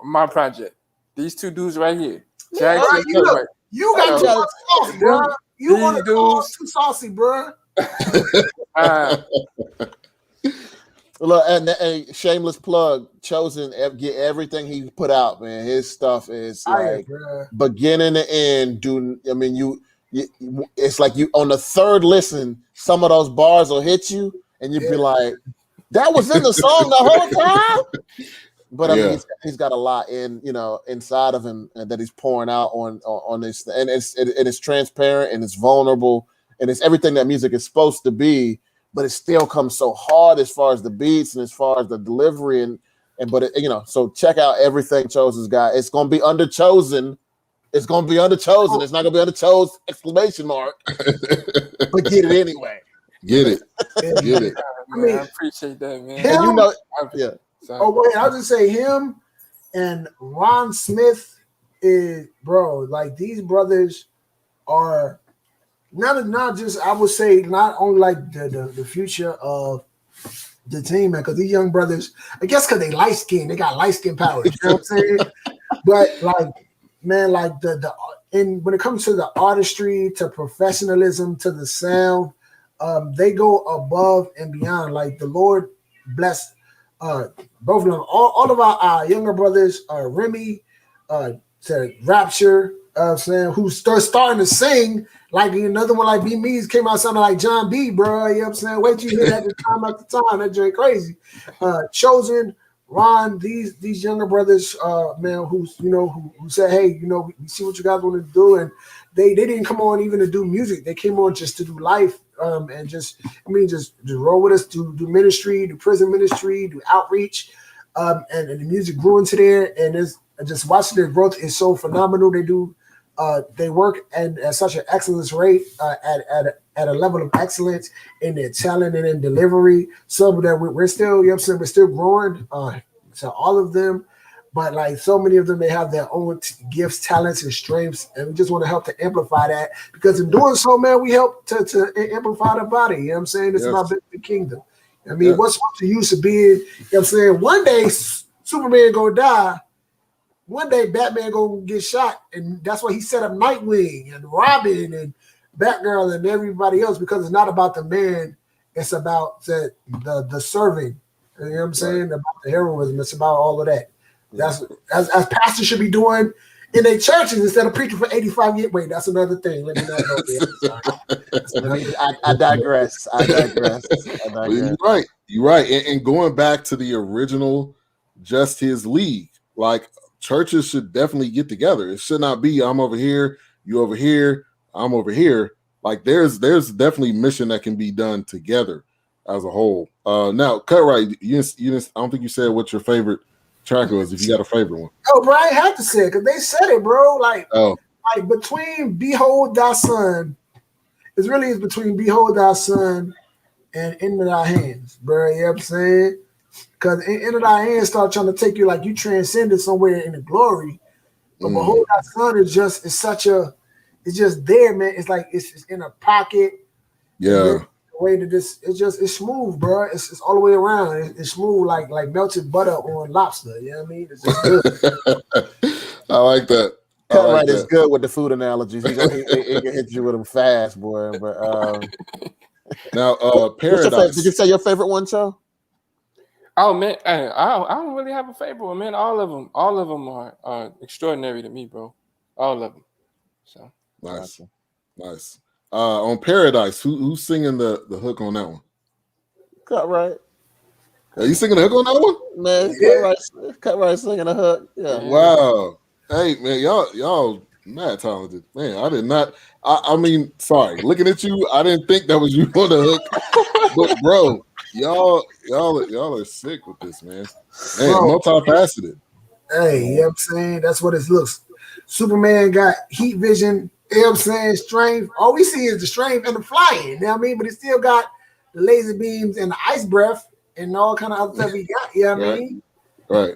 Speaker 2: my project. These two dudes right here. Jax and Cut.
Speaker 4: You got too much sauce, bro. You want to call too saucy, bro.
Speaker 3: Look, and a shameless plug. Chosen, get everything he put out, man. His stuff is like beginning to end. It's like you on the third listen, some of those bars will hit you, and you'd be like, "That was in the song the whole time." But I mean, he's got a lot inside of him that he's pouring out on this, and it's transparent and it's vulnerable and it's everything that music is supposed to be. But it still comes so hard as far as the beats and as far as the delivery so check out everything Chosen's got. It's gonna be under Chosen. It's gonna be under Chosen. It's not gonna be under Chose ! But get it anyway.
Speaker 1: Get it. Get it.
Speaker 2: I appreciate that, man.
Speaker 4: Oh wait, I'll just say him and Ron Smith is like these brothers are not just, I would say, not only like the future of the team, man, because these young brothers, I guess because they light skinned, they got light skin power, you know what I'm saying? But like man, like when it comes to the artistry, to professionalism, to the sound, they go above and beyond. Like the Lord bless both of them. All of our younger brothers, Remy, to Rapture, saying who's starting to sing. Like another one like B Me's came out sounding like John B, bro. You know what I'm saying? Wait till you hear that time after time. That joint crazy. Chosen, Ron, these younger brothers, man, who said, hey, we see what you guys want to do, and they didn't come on even to do music. They came on just to do life, and just roll with us, do ministry, do prison ministry, do outreach, and the music grew into there, and it's just watching their growth is so phenomenal. They work at such an excellence rate, at a level of excellence in their talent and in delivery. So that we're still, we're still growing. So all of them, but like so many of them, they have their own gifts, talents, and strengths, and we just want to help to amplify that, because in doing so, man, we help to amplify the body. You know what I'm saying? It's about the kingdom. I mean, what's the use of being? You know what I'm saying? One day Superman gonna die. One day Batman gonna get shot, and that's why he set up Nightwing and Robin and Batgirl and everybody else, because it's not about the man, it's about the serving. You know what I'm saying? About the heroism, it's about all of that. That's as pastors should be doing in their churches instead of preaching for 85 years. Wait, that's another thing. Let me not go there.
Speaker 3: I digress.
Speaker 1: You're right. And going back to the original Just His League, like, churches should definitely get together. It should not be I'm over here, you over here, I'm over here. Like there's definitely mission that can be done together as a whole. Now, Cutright, you I don't think you said what your favorite track was. If you got a favorite one.
Speaker 4: Oh, bro, I have to say it because they said it, bro. Like between Behold Thy Son, it really is between Behold Thy Son and Into Thy Hands, bro. You know what I'm saying? Because Into Thy Hands start trying to take you like you transcended somewhere in the glory. But Behold Thy Son is just it's just there, man. It's like it's in a pocket.
Speaker 1: Yeah.
Speaker 4: The way that it's smooth, bro. It's all the way around. It's smooth like melted butter on lobster. You know what I mean? It's just good.
Speaker 1: I like that.
Speaker 3: Cutright is good with the food analogies. He can hit you with them fast, boy. But
Speaker 1: now, Paradise.
Speaker 3: Did you say your favorite one, Cho?
Speaker 2: Oh man, I don't really have a favorite one, man. All of them are extraordinary to me, bro. All of them. So
Speaker 1: nice. On Paradise, who's singing the hook on that one?
Speaker 3: Cutright.
Speaker 1: Are you singing the hook on that one?
Speaker 3: Man, Cutright singing the hook. Yeah.
Speaker 1: Wow. Hey man, y'all mad talented. Man, I did not. I mean, sorry. Looking at you, I didn't think that was you on the hook. But bro, y'all are sick with this, man. Hey, multifaceted.
Speaker 4: Hey, you know what I'm saying? That's what it looks. Superman got heat vision, you know what I'm saying, strength. All we see is the strength and the flying, you know what I mean? But it still got the laser beams and the ice breath and all kind of other stuff he got, you know what I mean?
Speaker 1: Right.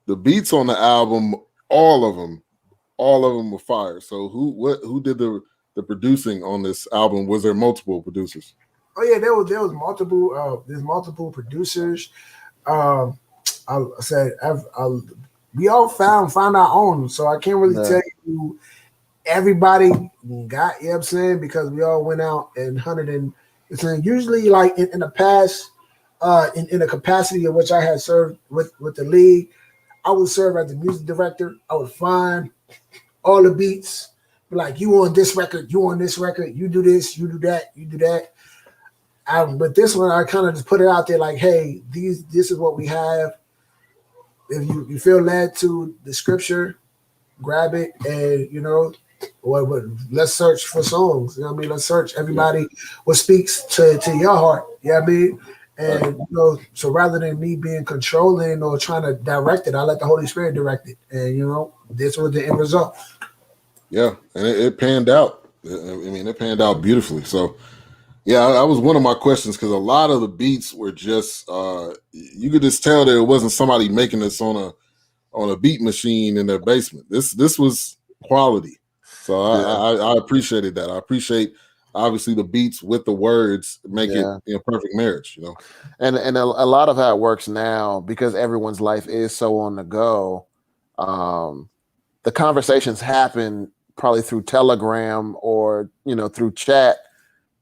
Speaker 1: The beats on the album, all of them were fire. So who did the producing on this album? Was there multiple producers?
Speaker 4: Oh yeah, there was multiple. There's multiple producers. We all found our own, so I can't really tell you everybody got. You know what I'm saying? Because we all went out and hunted, and it's usually like in the past, in the capacity of which I had served with the league, I would serve as the music director. I would find all the beats, like you on this record, you on this record, you do this, you do that, you do that. But this one, I kind of just put it out there like, hey, this is what we have. If you feel led to the scripture, grab it, and let's search for songs. You know what I mean? Let's search everybody what speaks to your heart. You know what I mean? And so rather than me being controlling or trying to direct it, I let the Holy Spirit direct it. And this was the end result.
Speaker 1: Yeah, and it panned out. I mean, it panned out beautifully. So yeah, that was one of my questions, because a lot of the beats were just you could just tell that it wasn't somebody making this on a beat machine in their basement. This was quality. So I appreciated that. I appreciate obviously the beats with the words make it a perfect marriage, And
Speaker 3: a lot of how it works now, because everyone's life is so on the go, the conversations happen probably through Telegram or through chat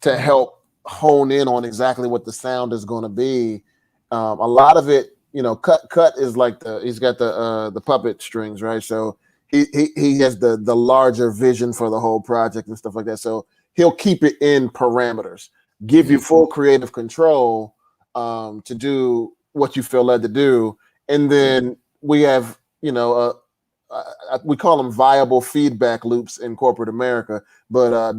Speaker 3: to help hone in on exactly what the sound is going to be. A lot of it, Cut is like he's got the puppet strings, right? So he has the larger vision for the whole project and stuff like that. So he'll keep it in parameters, give you full creative control to do what you feel led to do. And then we have, we call them viable feedback loops in corporate America, but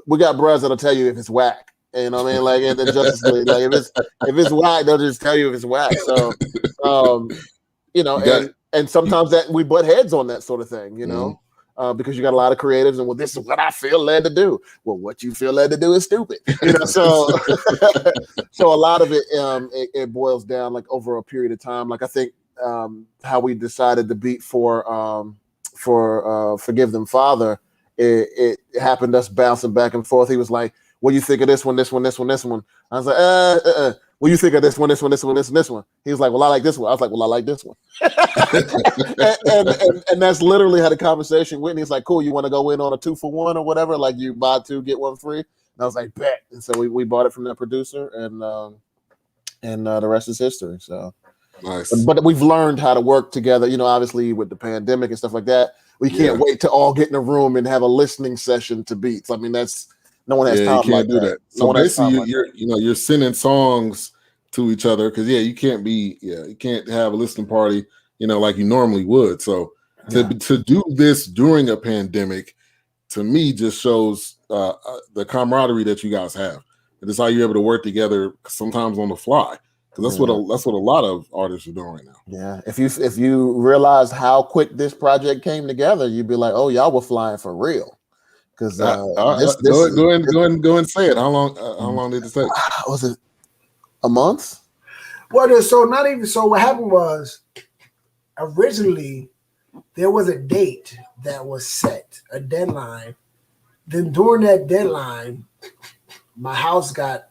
Speaker 3: we got bros that'll tell you if it's whack. You know what I mean? Like in the Justice League, like if it's whack, they'll just tell you if it's whack. So, and sometimes that we butt heads on that sort of thing, because you got a lot of creatives, and this is what I feel led to do. Well, what you feel led to do is stupid, So, so a lot of it, it boils down like over a period of time. Like I think how we decided the beat for Forgive Them, Father, it happened us bouncing back and forth. He was like, what do you think of this one, this one, this one, this one? I was like, what do you think of this one, this one, this one, this one, this one? He was like, well, I like this one. I was like, well, I like this one. and that's literally how the conversation went. And he's like, cool, you want to go in on a 2-for-1 or whatever? Like you buy 2, get 1 free? And I was like, bet. And so we bought it from that producer, and the rest is history. So
Speaker 1: nice.
Speaker 3: But we've learned how to work together, obviously with the pandemic and stuff like that. We can't wait to all get in a room and have a listening session to beats. I mean, no one has time like that.
Speaker 1: So basically, you're sending songs to each other because you can't have a listening party, like you normally would. So to do this during a pandemic, to me, just shows the camaraderie that you guys have. And it's how you're able to work together sometimes on the fly, because that's what a lot of artists are doing right now. Yeah,
Speaker 3: if you realize how quick this project came together, you'd be like, oh, y'all were flying for real. Because
Speaker 1: go and say it. How long did it take?
Speaker 3: Was it a month?
Speaker 4: Well, so not even so. What happened was originally there was a date that was set, a deadline. Then during that deadline, my house got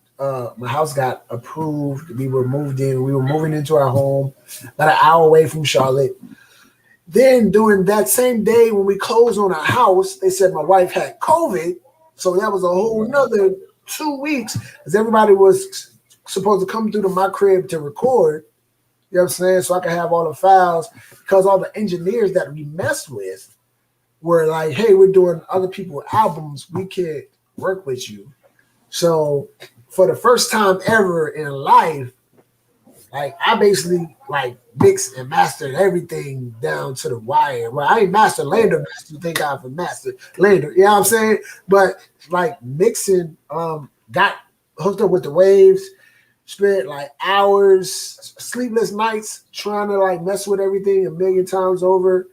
Speaker 4: approved. We were moved in. We were moving into our home about an hour away from Charlotte. Then during that same day when we closed on our house, they said my wife had COVID. So that was a whole nother 2 weeks, because everybody was supposed to come through to my crib to record. You know what I'm saying? So I could have all the files, because all the engineers that we messed with were like, hey, we're doing other people's albums. We can't work with you. So for the first time ever in life, like I basically like mixed and mastered everything down to the wire. Well, I ain't master Lander master. Thank God for master Lander. You know what I'm saying? But like mixing, got hooked up with the waves, spent like hours, sleepless nights trying to like mess with everything a million times over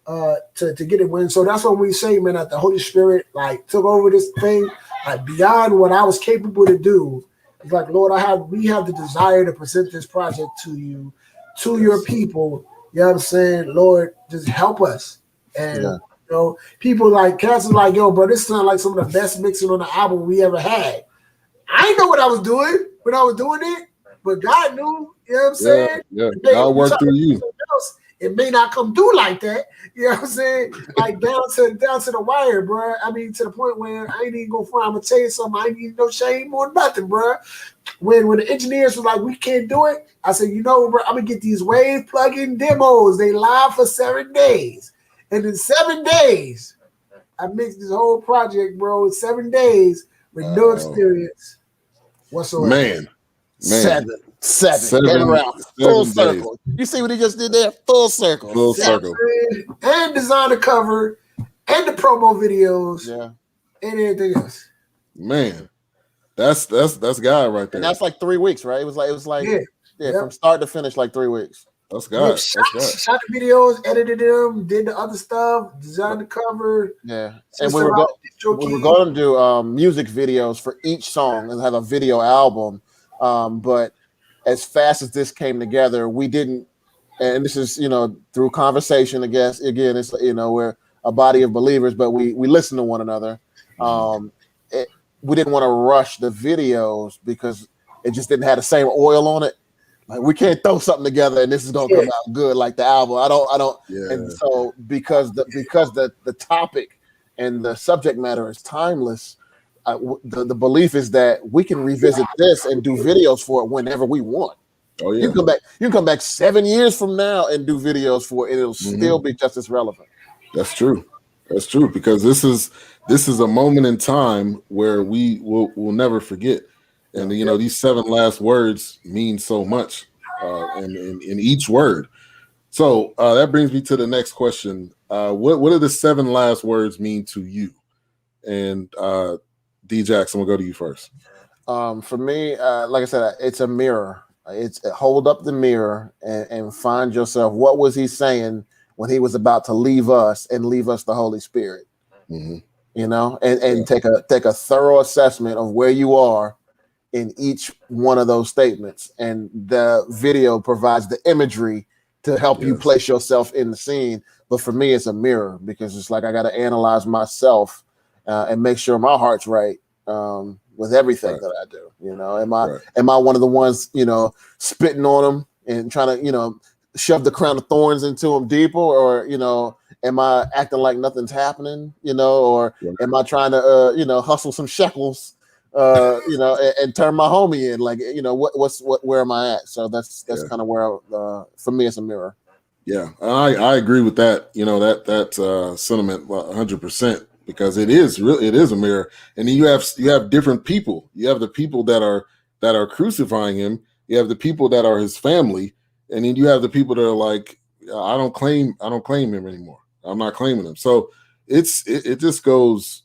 Speaker 4: to get it win. So that's what we say, man, that the Holy Spirit like took over this thing like beyond what I was capable to do. It's like, Lord, we have the desire to present this project to you, to your people. You know what I'm saying? Lord, just help us. And people like Cass is like, yo, bro, this sounds like some of the best mixing on the album we ever had. I didn't know what I was doing when I was doing it, but God knew. You know what I'm saying?
Speaker 1: Yeah, God worked through you.
Speaker 4: It may not come through like that. You know what I'm saying? Like down to the wire, bro. I mean, to the point where I ain't even go for it. I'm gonna tell you something. I ain't need no shame or nothing, bro. When the engineers was like, we can't do it, I said, bro, I'm gonna get these wave plugin demos. They live for 7 days. And in 7 days, I mixed this whole project, bro, in 7 days with no experience whatsoever.
Speaker 1: Man.
Speaker 3: Seven. Get around. Full circle. You see what he just did there? Full circle.
Speaker 1: Full circle.
Speaker 4: And design the cover and the promo videos.
Speaker 3: Yeah.
Speaker 4: And anything else.
Speaker 1: Man. That's God right there.
Speaker 3: And that's like 3 weeks, right? It was like from start to finish, like 3 weeks.
Speaker 1: That's God.
Speaker 4: Shot the videos, edited them, did the other stuff, designed the cover.
Speaker 3: Yeah. And we were going to do music videos for each song and have a video album. But as fast as this came together, we didn't, and this is, through conversation, I guess, again, it's, we're a body of believers, but we listen to one another. We didn't want to rush the videos because it just didn't have the same oil on it. Like we can't throw something together and this is gonna come out good like the album. I don't.
Speaker 1: Yeah.
Speaker 3: And so because the topic and the subject matter is timeless, the belief is that we can revisit this and do videos for it whenever we want.
Speaker 1: Oh yeah.
Speaker 3: You can come back 7 years from now and do videos for it, and it'll still be just as relevant.
Speaker 1: That's true. That's true, because this is a moment in time where we'll never forget. And you know, these 7 last words mean so much, in each word. So that brings me to the next question. What do the 7 last words mean to you? And D Jackson, we'll go to you first.
Speaker 3: For me, like I said, it's a mirror. It's hold up the mirror and find yourself. What was he saying when he was about to leave us and leave us the Holy Spirit?
Speaker 1: Mm-hmm.
Speaker 3: You know, and take a thorough assessment of where you are in each one of those statements. And the video provides the imagery to help you place yourself in the scene. But for me, it's a mirror, because it's like I got to analyze myself and make sure my heart's right with everything that I do. You know, am I one of the ones, you know, spitting on them and trying to, you know, shove the crown of thorns into them deeper, or, you know, am I acting like nothing's happening, you know, or am I trying to, you know, hustle some shekels, you know, and turn my homie in, like, you know, where am I at? So that's kind of where, for me, it's a mirror. Yeah,
Speaker 1: I agree with that. You know, that sentiment 100%, because it is a mirror. And then you have different people. You have the people that are crucifying him. You have the people that are his family, and then you have the people that are like, I don't claim him anymore. I'm not claiming him. So it just goes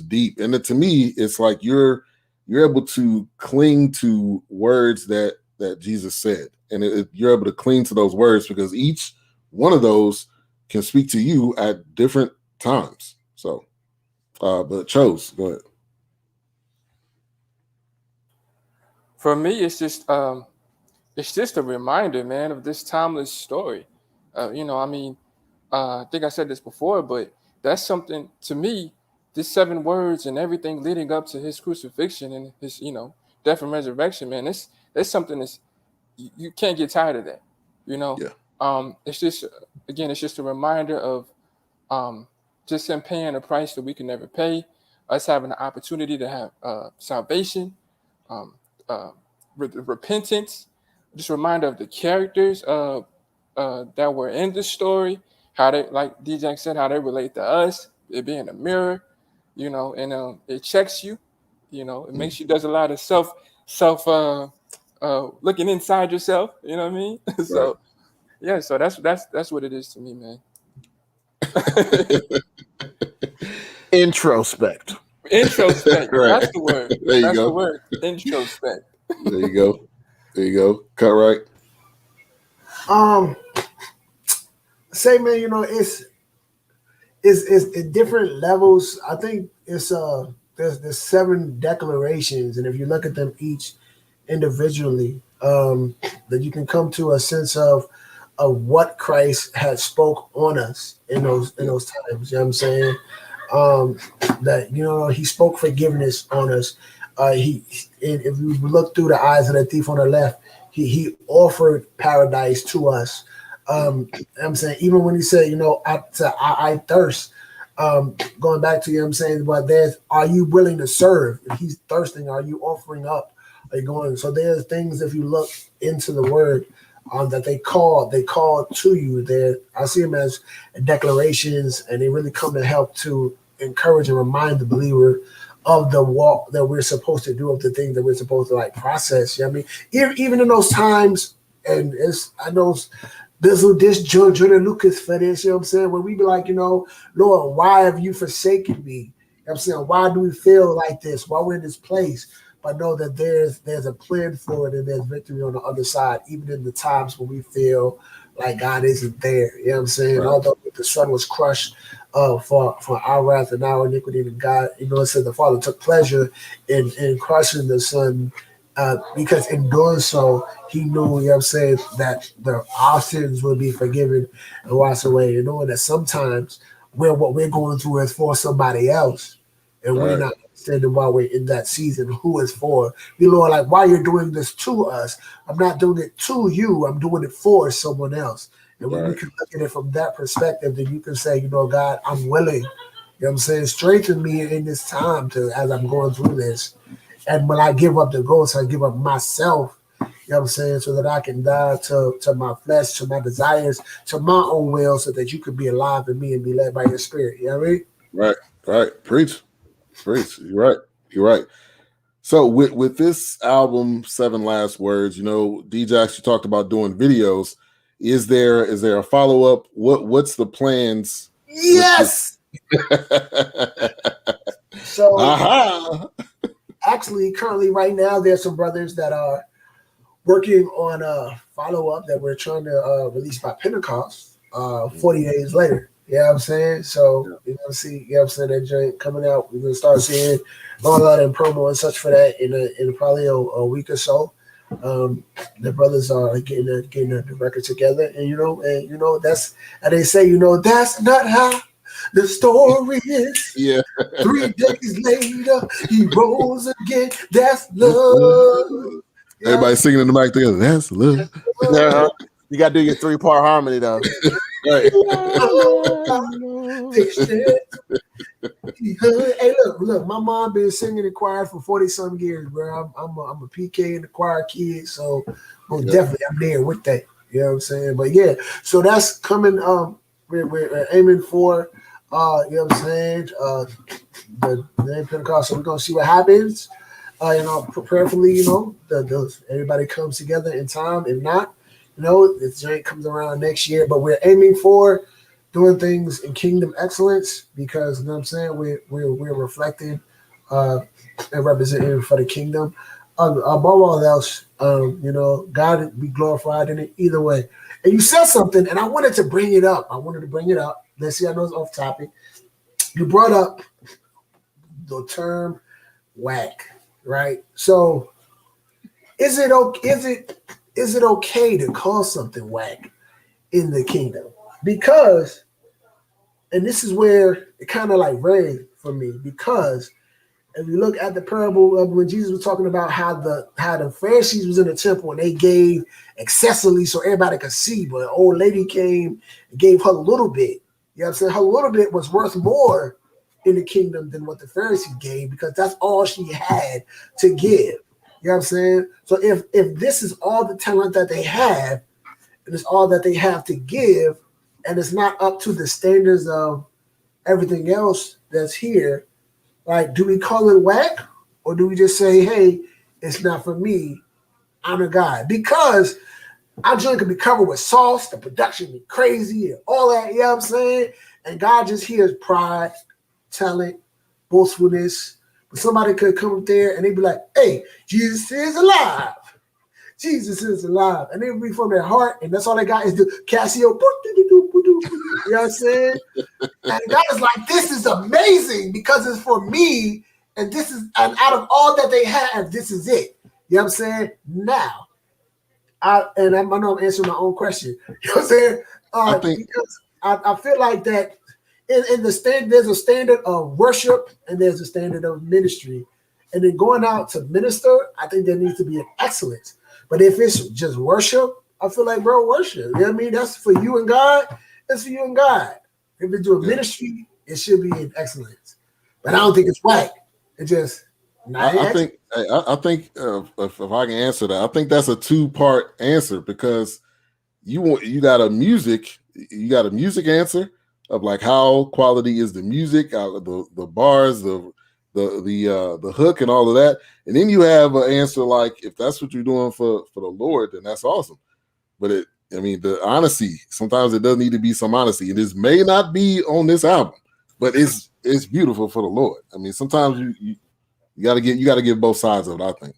Speaker 1: deep. And to me, it's like you're able to cling to words that Jesus said, and you're able to cling to those words because each one of those can speak to you at different times. So, but Chose, go ahead.
Speaker 2: For me, it's just a reminder, man, of this timeless story. You know, I mean, I think I said this before, but that's something to me. This 7 words and everything leading up to his crucifixion and his, you know, death and resurrection, man. That's something that's you can't get tired of that. You know, it's just a reminder of just him paying a price that we can never pay. Us having the opportunity to have salvation, repentance. Just a reminder of the characters that were in the story, how they, like DJ said, how they relate to us. It being a mirror, you know, and it checks you, you know, it makes you, does a lot of self looking inside yourself, you know what I mean? So yeah, so that's what it is to me, man.
Speaker 3: Introspect.
Speaker 1: Right.
Speaker 2: That's the word.
Speaker 1: There you
Speaker 2: That's
Speaker 1: go.
Speaker 2: the word. Introspect.
Speaker 1: There you go. Cut right.
Speaker 4: Say, man, you know, it's at different levels. I think it's there's 7 declarations, and if you look at them each individually, that you can come to a sense of what Christ had spoke on us in those times. You know what I'm saying? That, you know, he spoke forgiveness on us. If you look through the eyes of the thief on the left, he offered paradise to us. I'm saying, even when he said, you know, I thirst, going back to, you know what I'm saying, but are you willing to serve? If he's thirsting, are you offering up? Are you going? So there's things, if you look into the word, that they call to you there. I see them as declarations, and they really come to help to encourage and remind the believer of the walk that we're supposed to do, of the things that we're supposed to like process. You know what I mean? Even in those times, and I know this Jordan Lucas for this, you know what I'm saying? When we be like, you know, Lord, why have you forsaken me? You know what I'm saying? Why do we feel like this? Why we're in this place? But know that there's a plan for it, and there's victory on the other side, even in the times when we feel like God isn't there. You know what I'm saying? Right. Although the Son was crushed for our wrath and our iniquity, and God, you know, it said the Father took pleasure in crushing the Son, because in doing so, he knew, you know what I'm saying, that our sins would be forgiven and washed away. And knowing that sometimes what we're going through is for somebody else, and we're not understanding while we're in that season who it's for. You know, like, why you're doing this to us. I'm not doing it to you. I'm doing it for someone else. And when we can look at it from that perspective, then you can say, you know, God, I'm willing. You know what I'm saying? Strengthen me in this time as I'm going through this. And when I give up the ghost, I give up myself, you know what I'm saying, so that I can die to my flesh, to my desires, to my own will, so that you could be alive in me and be led by your spirit. You know what I mean?
Speaker 1: Right. Preach. You're right. So with this album, 7 Last Words, you know, D-Jax, you talked about doing videos. Is there a follow-up? What's the plans?
Speaker 4: Yes.
Speaker 1: So
Speaker 4: actually, currently right now, there's some brothers that are working on a follow-up that we're trying to release by Pentecost 40 days later. You know what I'm saying? So you're gonna see, you know what I'm saying, that joint coming out. We're gonna start seeing all that in promo and such for that in probably a week or so. The brothers are getting the record together, and you know that's, and they say, you know, that's not how the story is.
Speaker 1: Yeah.
Speaker 4: 3 days later, he rose again. That's love.
Speaker 1: Everybody singing in the mic together. That's love.
Speaker 3: Yeah. You got to do your 3-part harmony, though.
Speaker 1: Right.
Speaker 4: Hey, look, my mom been singing in choir for 40-some years, bro. I'm a PK in the choir kid, so definitely I'm there with that. You know what I'm saying? But yeah, so that's coming. We're aiming for, you know what I'm saying, the Pentecost. So we're gonna see what happens. You know, prayerfully, you know, everybody comes together in time. If not, you know, this joint comes around next year. But we're aiming for doing things in kingdom excellence, because, you know what I'm saying, we're reflecting and representing for the kingdom. Above all else, you know, God be glorified in it either way. And you said something, and I wanted to bring it up. Let's see, I know it's off topic. You brought up the term whack, right? So is it okay to call something whack in the kingdom? Because, and this is where it kind of like rang for me, because if you look at the parable of when Jesus was talking about how the Pharisees was in the temple and they gave excessively so everybody could see, but an old lady came and gave her a little bit. You know what I'm saying? Her little bit was worth more in the kingdom than what the Pharisees gave, because that's all she had to give. You know what I'm saying? So if this is all the talent that they have, and it's all that they have to give, and it's not up to the standards of everything else that's here, like, do we call it whack, or do we just say, hey, it's not for me, I'm a guy? Because our joint can be covered with sauce, the production be crazy and all that, you know what I'm saying? And God just hears pride, talent, boastfulness. But somebody could come up there and they'd be like, hey, Jesus is alive. Jesus is alive. And they would be from their heart, and that's all they got is the Casio. You know what I'm saying? And God is like, this is amazing because it's for me, and this is, and out of all that they have, this is it. You know what I'm saying? Now, I know I'm answering my own question. You know what I'm saying? Because I feel like that in the stand, there's a standard of worship and there's a standard of ministry. And then going out to minister, I think there needs to be an excellence. But if it's just worship, I feel like, bro, worship. You know what I mean? That's for you and God. That's for you and God. If it's doing ministry, it should be in excellence. But I don't think it's right. It's just not.
Speaker 1: I think if I can answer that, I think that's a 2-part answer, because you got a music answer of like how quality is the music, the bars, the hook and all of that, and then you have an answer like, if that's what you're doing for the Lord, then that's awesome. But the honesty, sometimes it does need to be some honesty, and this may not be on this album, but it's beautiful for the Lord. I mean, sometimes you gotta give both sides of it, I think.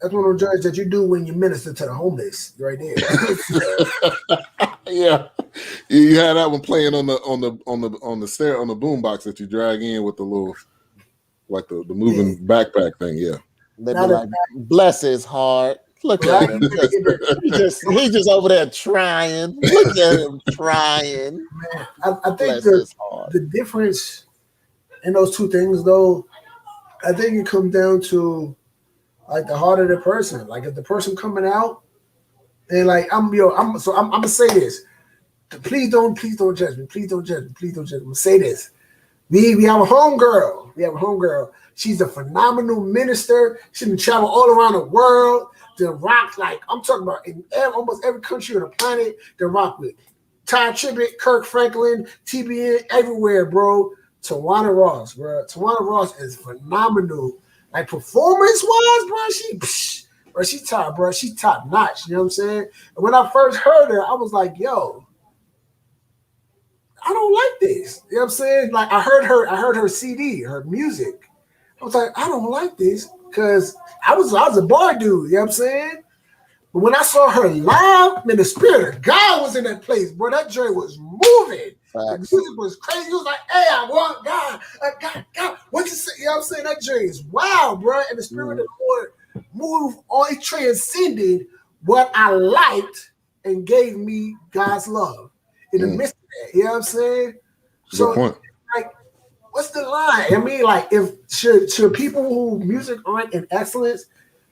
Speaker 4: That's one of the joints that you do when you minister to the homeless, right there.
Speaker 1: Yeah, you had that one playing on the stair, on the boombox that you drag in with the little, like the moving backpack thing. Yeah,
Speaker 3: they be like, bless his heart. Look at him. He's just over there trying. Look at him trying.
Speaker 4: Man, I think the difference in those two things, though, I think it comes down to like the heart of the person. Like if the person coming out and like I'm gonna say this. Please don't judge me. Please don't judge me. Please don't judge me. I'm gonna say this. We have a homegirl. We have a homegirl. She's a phenomenal minister. She can travel all around the world to rock. Like I'm talking about in almost every country on the planet to rock with. Ty Tribbett, Kirk Franklin, TBN, everywhere, bro. Tawana Ross, bro. Tawana Ross is phenomenal. Like performance-wise, bro, she top, bro. She top notch. You know what I'm saying? And when I first heard her, I was like, yo, I don't like this. You know what I'm saying? Like I heard her CD, her music. I was like, I don't like this because I was a bar dude. You know what I'm saying? But when I saw her live, man, the spirit of God was in that place, bro. That joint was moving.
Speaker 3: Facts.
Speaker 4: The music was crazy. It was like, hey, I want God. God. What you say? You know what I'm saying? That joint is wild, bro. And the spirit of the Lord moved on. It transcended what I liked and gave me God's love in the midst of that. You know what I'm saying? So, like, what's the line? I mean, like, if should people who music aren't in excellence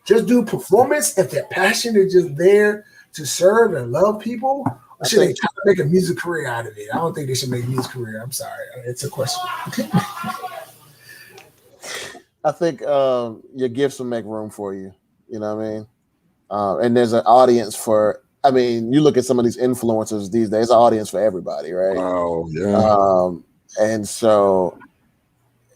Speaker 4: just do performance if their passion is just there to serve and love people? Or should they try to make a music career out of it? I don't think they should make a music career. I'm sorry. It's a question.
Speaker 3: I think your gifts will make room for you. You know what I mean? And there's an audience for, I mean, you look at some of these influencers these days, an audience for everybody, right?
Speaker 1: Oh, yeah.
Speaker 3: And so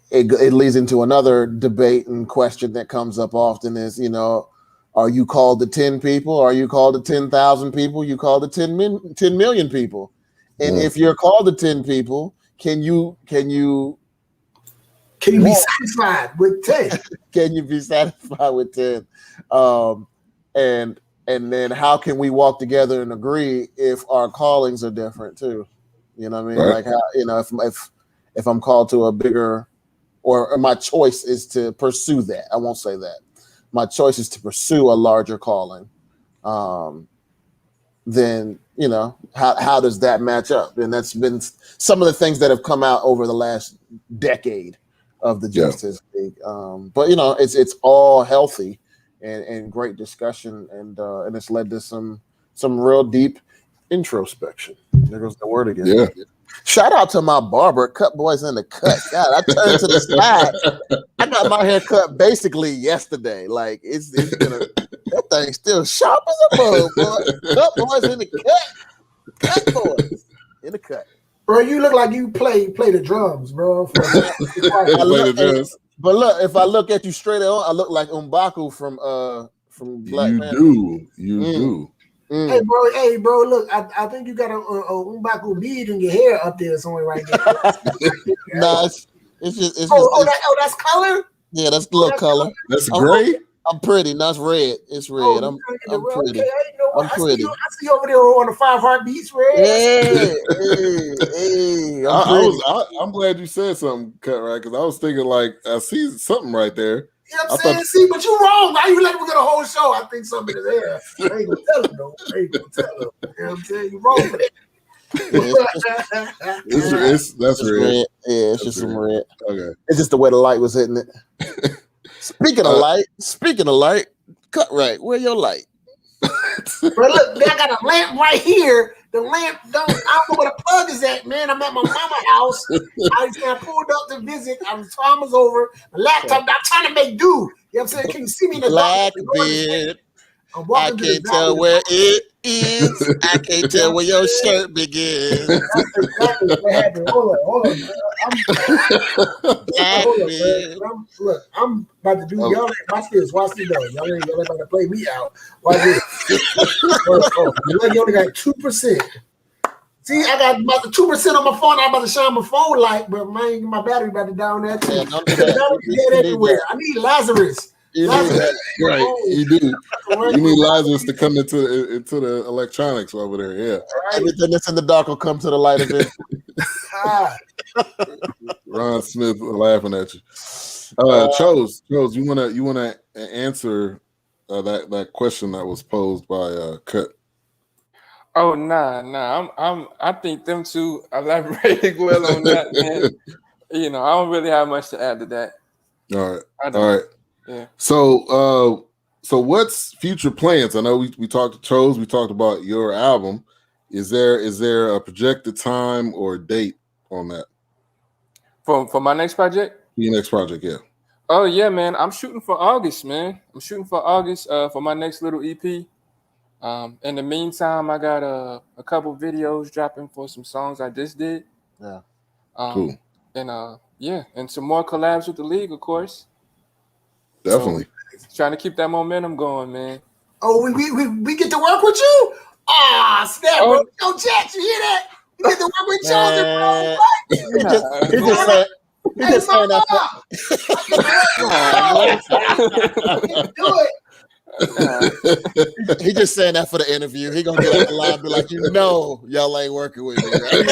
Speaker 3: it leads into another debate and question that comes up often is, you know, are you called to 10 people? Are you called to 10,000 people? You called to 10 million people? And if you're called to 10 people, can you be
Speaker 4: satisfied with 10?
Speaker 3: Can you be satisfied with 10? And then how can we walk together and agree if our callings are different too? You know what I mean?
Speaker 1: Right.
Speaker 3: Like how, you know, if I'm called to a bigger, or my choice is to pursue that. I won't say that. My choice is to pursue a larger calling. Then, you know, how does that match up? And that's been some of the things that have come out over the last decade of the Justice League. But you know, it's all healthy and great discussion, and it's led to some real deep introspection. There goes the word again.
Speaker 1: Yeah.
Speaker 3: Shout out to my barber, Cut Boys in the Cut. God, I turned to the side. I got my hair cut basically yesterday. Like it's gonna, that thing's still sharp as a bug, boy. Cut Boys in the Cut. Cut Boys in the Cut.
Speaker 4: Bro, you look like you play the drums, bro.
Speaker 3: But look, if I look at you straight on, I look like M'Baku from Black Panther.
Speaker 1: You do.
Speaker 4: Hey bro, look, I think you got a M'Baku bead in your hair up there somewhere right there.
Speaker 3: Nah, it's just
Speaker 4: that's color?
Speaker 3: Yeah, that's a little color.
Speaker 1: That's gray.
Speaker 3: I'm pretty. No, it's red. It's red. I'm pretty.
Speaker 4: Okay,
Speaker 3: I'm pretty.
Speaker 4: I see you over there on the 5 Heartbeats, red.
Speaker 3: Hey,
Speaker 1: I'm glad you said something, Cut, right? Because I was thinking like I see something right there.
Speaker 4: You know what I'm saying? See, but you wrong. Why you let me get a whole show? I think something is there. I ain't gonna tell him though. You know what I'm saying? You wrong for that.
Speaker 1: That's red.
Speaker 3: Yeah, it's just some red.
Speaker 1: Okay.
Speaker 3: It's just the way the light was hitting it. Speaking of light, Cut right. Where your light?
Speaker 4: But look, I got a lamp right here. The lamp I don't know where the plug is at, man. I'm at my mama's house. I pulled up to visit. Time was over. My laptop, I'm trying to make do. You know what I'm saying? Can you see me in the
Speaker 3: Blackbeard? I can't tell where it is. I can't tell where your shirt begins.
Speaker 4: That's exactly what happened. Hold on. Look, I'm about to do y'all. Watch this though. Y'all ain't about to play me out. Watch this. You only got 2%. See, I got about the 2% on my phone. I'm about to shine my phone light, but my battery about to down there too. Dead everywhere. I need Lazarus.
Speaker 1: Right, you do. You need Lazarus to come into the electronics over there. Yeah,
Speaker 3: everything that's in the dark will come to the light of it.
Speaker 1: Ron Smith laughing at you. Chose, you wanna answer that question that was posed by Cut?
Speaker 2: Oh nah. I think them two elaborated well on that, man. You know, I don't really have much to add to that.
Speaker 1: All right.
Speaker 2: I know.
Speaker 1: All right.
Speaker 2: Yeah.
Speaker 1: So what's future plans? I know we talked to Chose, we talked about your album. Is there a projected time or date on that?
Speaker 2: For my next project?
Speaker 1: Your next project, yeah.
Speaker 2: Oh yeah, man. I'm shooting for August, man. I'm shooting for August for my next little EP. In the meantime, I got a couple videos dropping for some songs I just did.
Speaker 3: Yeah.
Speaker 1: Cool.
Speaker 2: And yeah, and some more collabs with the league, of course.
Speaker 1: Definitely.
Speaker 2: So, trying to keep that momentum going, man.
Speaker 4: Oh, we get to work with you? Ah, snap, bro. Yo, Jax, you hear that? We get to work with Chosen, bro.
Speaker 3: He just saying that he just saying that for the interview. He gonna get on the line and be like, y'all ain't working with me, right?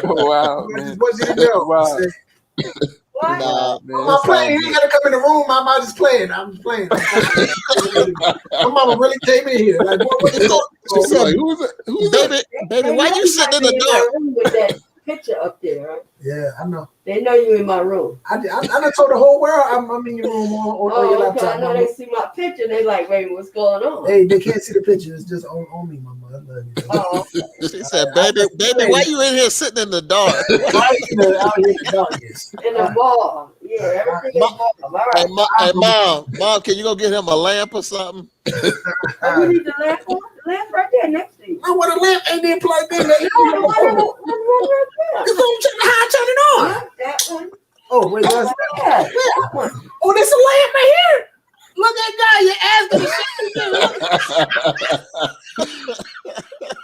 Speaker 2: Wow, man.
Speaker 4: What you do?
Speaker 2: Wow.
Speaker 3: Nah, man,
Speaker 4: I'm playing. You ain't gotta come in the room. I'm just playing. I'm just playing. My mama really came in here. Like, what is going
Speaker 1: She said, like, who's that?
Speaker 3: Baby, why you sitting in the dark?
Speaker 5: With that picture up there, right?
Speaker 4: Yeah, I know.
Speaker 5: They know you in my room.
Speaker 4: I done told the whole world I'm in your room on your laptop.
Speaker 5: I know they see my picture. They like, wait, what's going on?
Speaker 4: Hey, they can't see the picture. It's just on me, mama. I love you.
Speaker 5: Oh,
Speaker 3: She said, baby, why you in here sitting in the dark?
Speaker 4: Out here in the darkness.
Speaker 5: in the ball. Yeah, everything is ball. All right.
Speaker 3: Hey, mom, can you go get him a lamp or something?
Speaker 5: Oh, you need the lamp on? The lamp right there next to you.
Speaker 4: I want a lamp ain't even plugged in.
Speaker 5: No, the one right there.
Speaker 4: It's on how I turn it on.
Speaker 5: Yeah, that one.
Speaker 4: Oh, wait, that's
Speaker 5: Yeah, that one.
Speaker 4: oh, there's a lamp right here. Look at God, your ass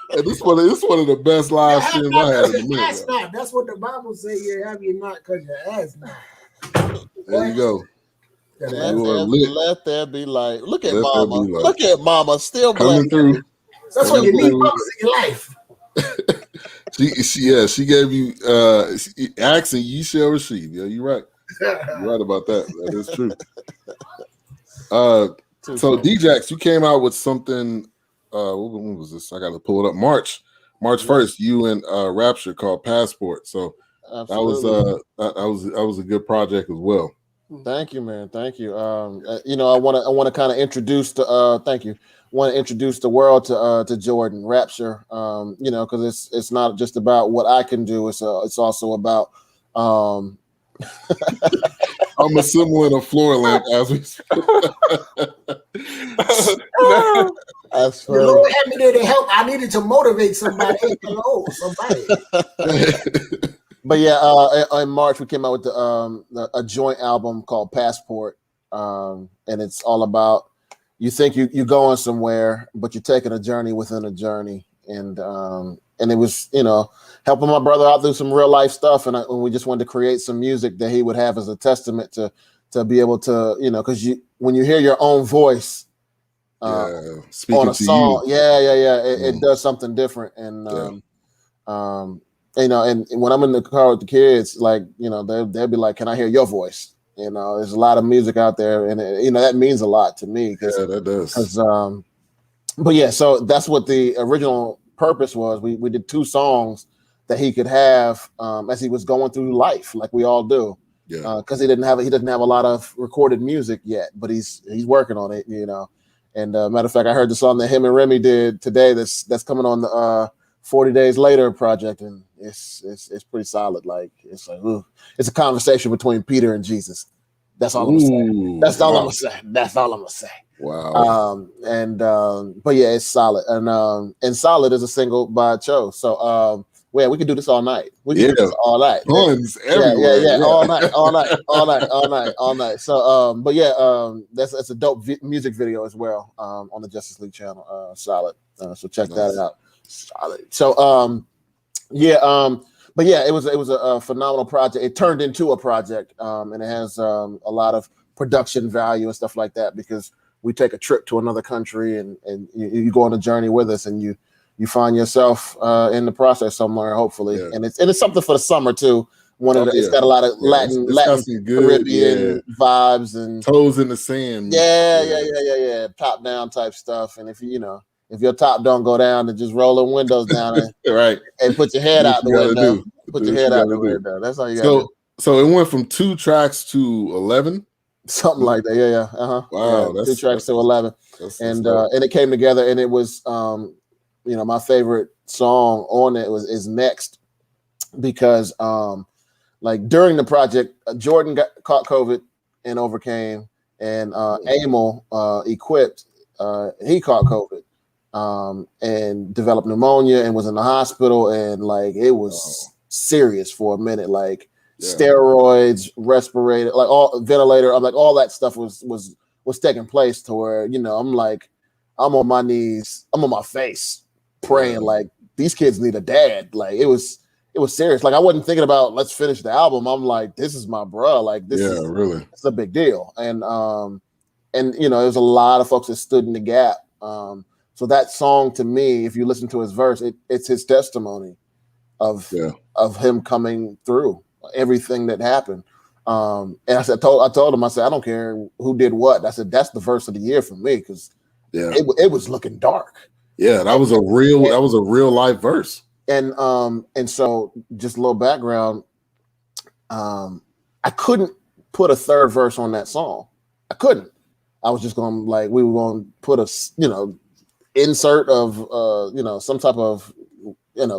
Speaker 1: Hey, this one of the best live streams I had in a minute.
Speaker 4: not. That's what the Bible say. You have you not because your ass not.
Speaker 1: There you go.
Speaker 3: Let there be light. Look at
Speaker 1: Let there
Speaker 3: mama.
Speaker 1: be light.
Speaker 3: Look at mama. Still
Speaker 1: Coming
Speaker 3: blessed.
Speaker 1: through.
Speaker 4: That's what you need purpose in your life.
Speaker 1: She gave you ask and ye shall receive. Yeah, you're right. You're right about that. That is true. So D-Jax, you came out with something. When was this? I got to pull it up. March 1st. You and Rapture called Passport. So
Speaker 3: Absolutely.
Speaker 1: that was a good project as well.
Speaker 3: Thank you, man. Thank you. I want to kind of introduce the thank you. Want to introduce the world to Jordan Rapture. Because it's not just about what I can do. It's also about
Speaker 1: I'm assembling a floor lamp as we speak.
Speaker 3: That's
Speaker 4: the Lord had me there to help. I needed to motivate somebody. Somebody.
Speaker 3: But yeah, in March we came out with a joint album called Passport, and it's all about you think you're going somewhere, but you're taking a journey within a journey, and it was helping my brother out through some real life stuff, and we just wanted to create some music that he would have as a testament to be able to because when you hear your own voice on a song, it does something different, and and when I'm in the car with the kids, like, they'll be like, can I hear your voice? There's a lot of music out there, and that means a lot to me.
Speaker 1: Yeah, that does.
Speaker 3: But yeah, so that's what the original purpose was. We did 2 songs that he could have as he was going through life, like we all do.
Speaker 1: Yeah.
Speaker 3: Because he doesn't have a lot of recorded music yet, but he's working on it, And matter of fact, I heard the song that him and Remy did today. That's coming on the 40 Days Later project, and it's pretty solid. Like it's a conversation between Peter and Jesus. That's all I'm gonna say. That's all I'm gonna say.
Speaker 1: Wow.
Speaker 3: But yeah, it's solid, and Solid is a single by Cho. So we can do this all night. We can do this all night.
Speaker 1: Puns everywhere.
Speaker 3: Yeah. All night. So that's a dope music video as well on the Justice League channel. Solid. So check that out. Solid. So but yeah, it was a phenomenal project. It turned into a project, and it has a lot of production value and stuff like that, because we take a trip to another country and you go on a journey with us, and you find yourself in the process somewhere, hopefully. Yeah. And it's something for the summer too. It's got a lot of Latin Caribbean vibes and
Speaker 1: toes in the sand.
Speaker 3: Yeah. Top down type stuff. And if your top don't go down, then just roll the windows down and,
Speaker 1: right,
Speaker 3: and put your head out the window. Put your head out the window. That's all you got to do.
Speaker 1: So it went from 2 tracks to 11.
Speaker 3: Something like that. Yeah.
Speaker 1: Wow,
Speaker 3: yeah, 2 tracks to 11, and it came together, and it was my favorite song on it is Next, because like during the project, Jordan caught COVID and overcame, and Emil Equipped, he caught COVID and developed pneumonia and was in the hospital, and like it was serious for a minute, like steroids, respirator, like all ventilator, I'm like all that stuff was taking place to where I'm like, I'm on my knees, I'm on my face praying like these kids need a dad. Like it was serious. Like I wasn't thinking about let's finish the album. I'm like, this is my bro. Like this is really, it's a big deal. And there's a lot of folks that stood in the gap. So that song to me, if you listen to his verse, it's his testimony of him coming through everything that happened. And I told him, I said, I don't care who did what. I said, that's the verse of the year for me, because it was looking dark. Yeah, that was a real life verse. And so just a little background. I couldn't put a third verse on that song. I couldn't. I was just going we were going to put a insert of some type of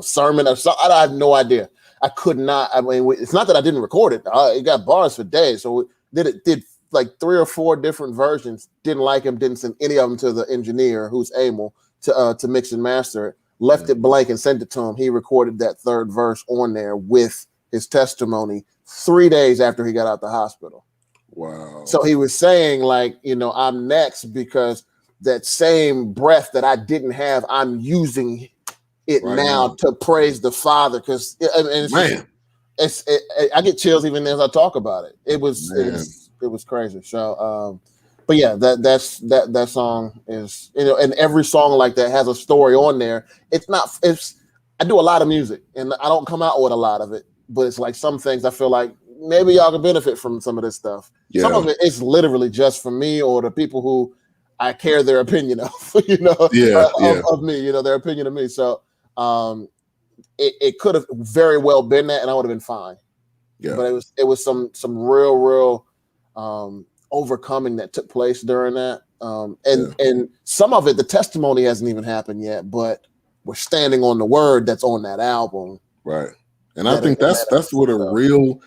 Speaker 3: sermon or something. I have no idea. I could not. I mean, it's not that I didn't record it. It got bars for days. So did like 3 or 4 different versions. Didn't like him. Didn't send any of them to the engineer, who's Emil, to mix and master it. Left it blank and sent it to him. He recorded that third verse on there with his testimony 3 days after he got out the hospital. Wow. So he was saying I'm next because that same breath that I didn't have, I'm using it now to praise the Father. Because I get chills even as I talk about it. It was crazy. So, but yeah, that song is, and every song like that has a story on there. I do a lot of music and I don't come out with a lot of it, but it's like some things I feel like maybe y'all can benefit from some of this stuff. Yeah. Some of it is literally just for me or the people who I care their opinion of, of me, their opinion of me. So it could have very well been that, and I would have been fine. Yeah. But it was some real overcoming that took place during that. And some of it, the testimony hasn't even happened yet, but we're standing on the word that's on that album. Right. And I think that's what a real,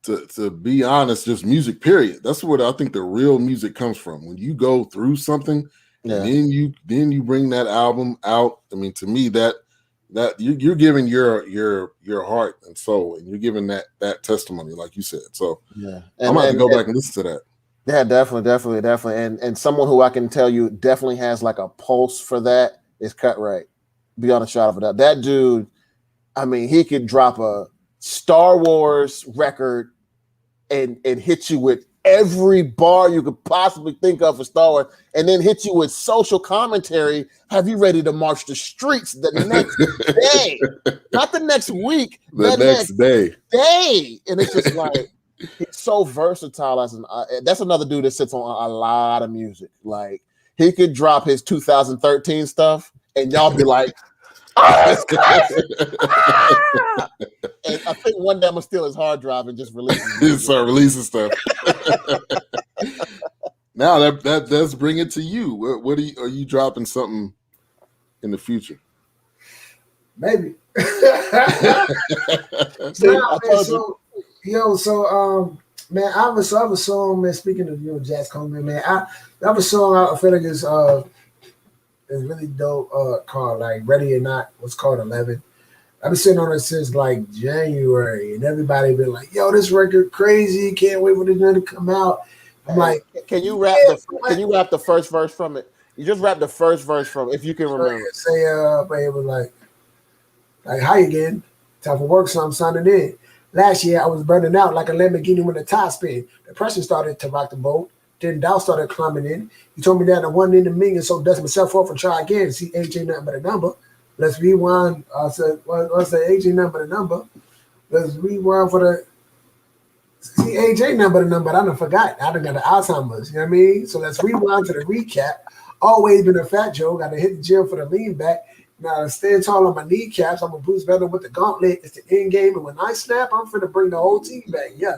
Speaker 3: to be honest, just music, period. That's what I think the real music comes from. When you go through something, and then you bring that album out. I mean, to me, that you're giving your heart and soul, and you're giving that testimony, like you said. So I'm gonna have to go back and listen to that. Yeah, definitely. And someone who I can tell you definitely has like a pulse for that is Cut Right. Beyond a shot of a doubt. That dude, I mean, he could drop a Star Wars record and hit you with every bar you could possibly think of for Star Wars, and then hit you with social commentary. Have you ready to march the streets the next day? Not the next week. The next day. And it's just like, he's so versatile. That's another dude that sits on a lot of music. Like, he could drop his 2013 stuff, and y'all be like, and I think one day I'm gonna steal his hard drive and just release it. Start releasing stuff. Now let's bring it to you. What are you dropping something in the future? Maybe.
Speaker 4: Man, I have a song, man. Speaking of Jazz Coleman, man, I have a song I feel like is really dope, called like Ready or Not. What's called 11. I've been sitting on it since like January, and everybody been like, "Yo, this record crazy! Can't wait for the to come out." I'm like,
Speaker 3: "Can you rap the first verse from it? You just rap the first verse from it, if you can remember."
Speaker 4: Say, it was like, "Hi again, time for work, so I'm signing in." Last year, I was burning out like a Lamborghini when the tire spin. The pressure started to rock the boat. Then doubt started climbing in. He told me that I wasn't in the million, so dust myself off and try again. See, age ain't nothing but a number. Let's rewind. I said, what's the age ain't nothing but a number? Let's rewind for the. See, age ain't nothing but a number. I done forgot. I done got the Alzheimer's. You know what I mean? So let's rewind to the recap. Always been a fat Joe. Got to hit the gym for the lean back. Now to stand tall on my kneecaps, I'm a Bruce Banner with the gauntlet. It's the end game, and when I snap, I'm finna bring the whole team back. Yeah,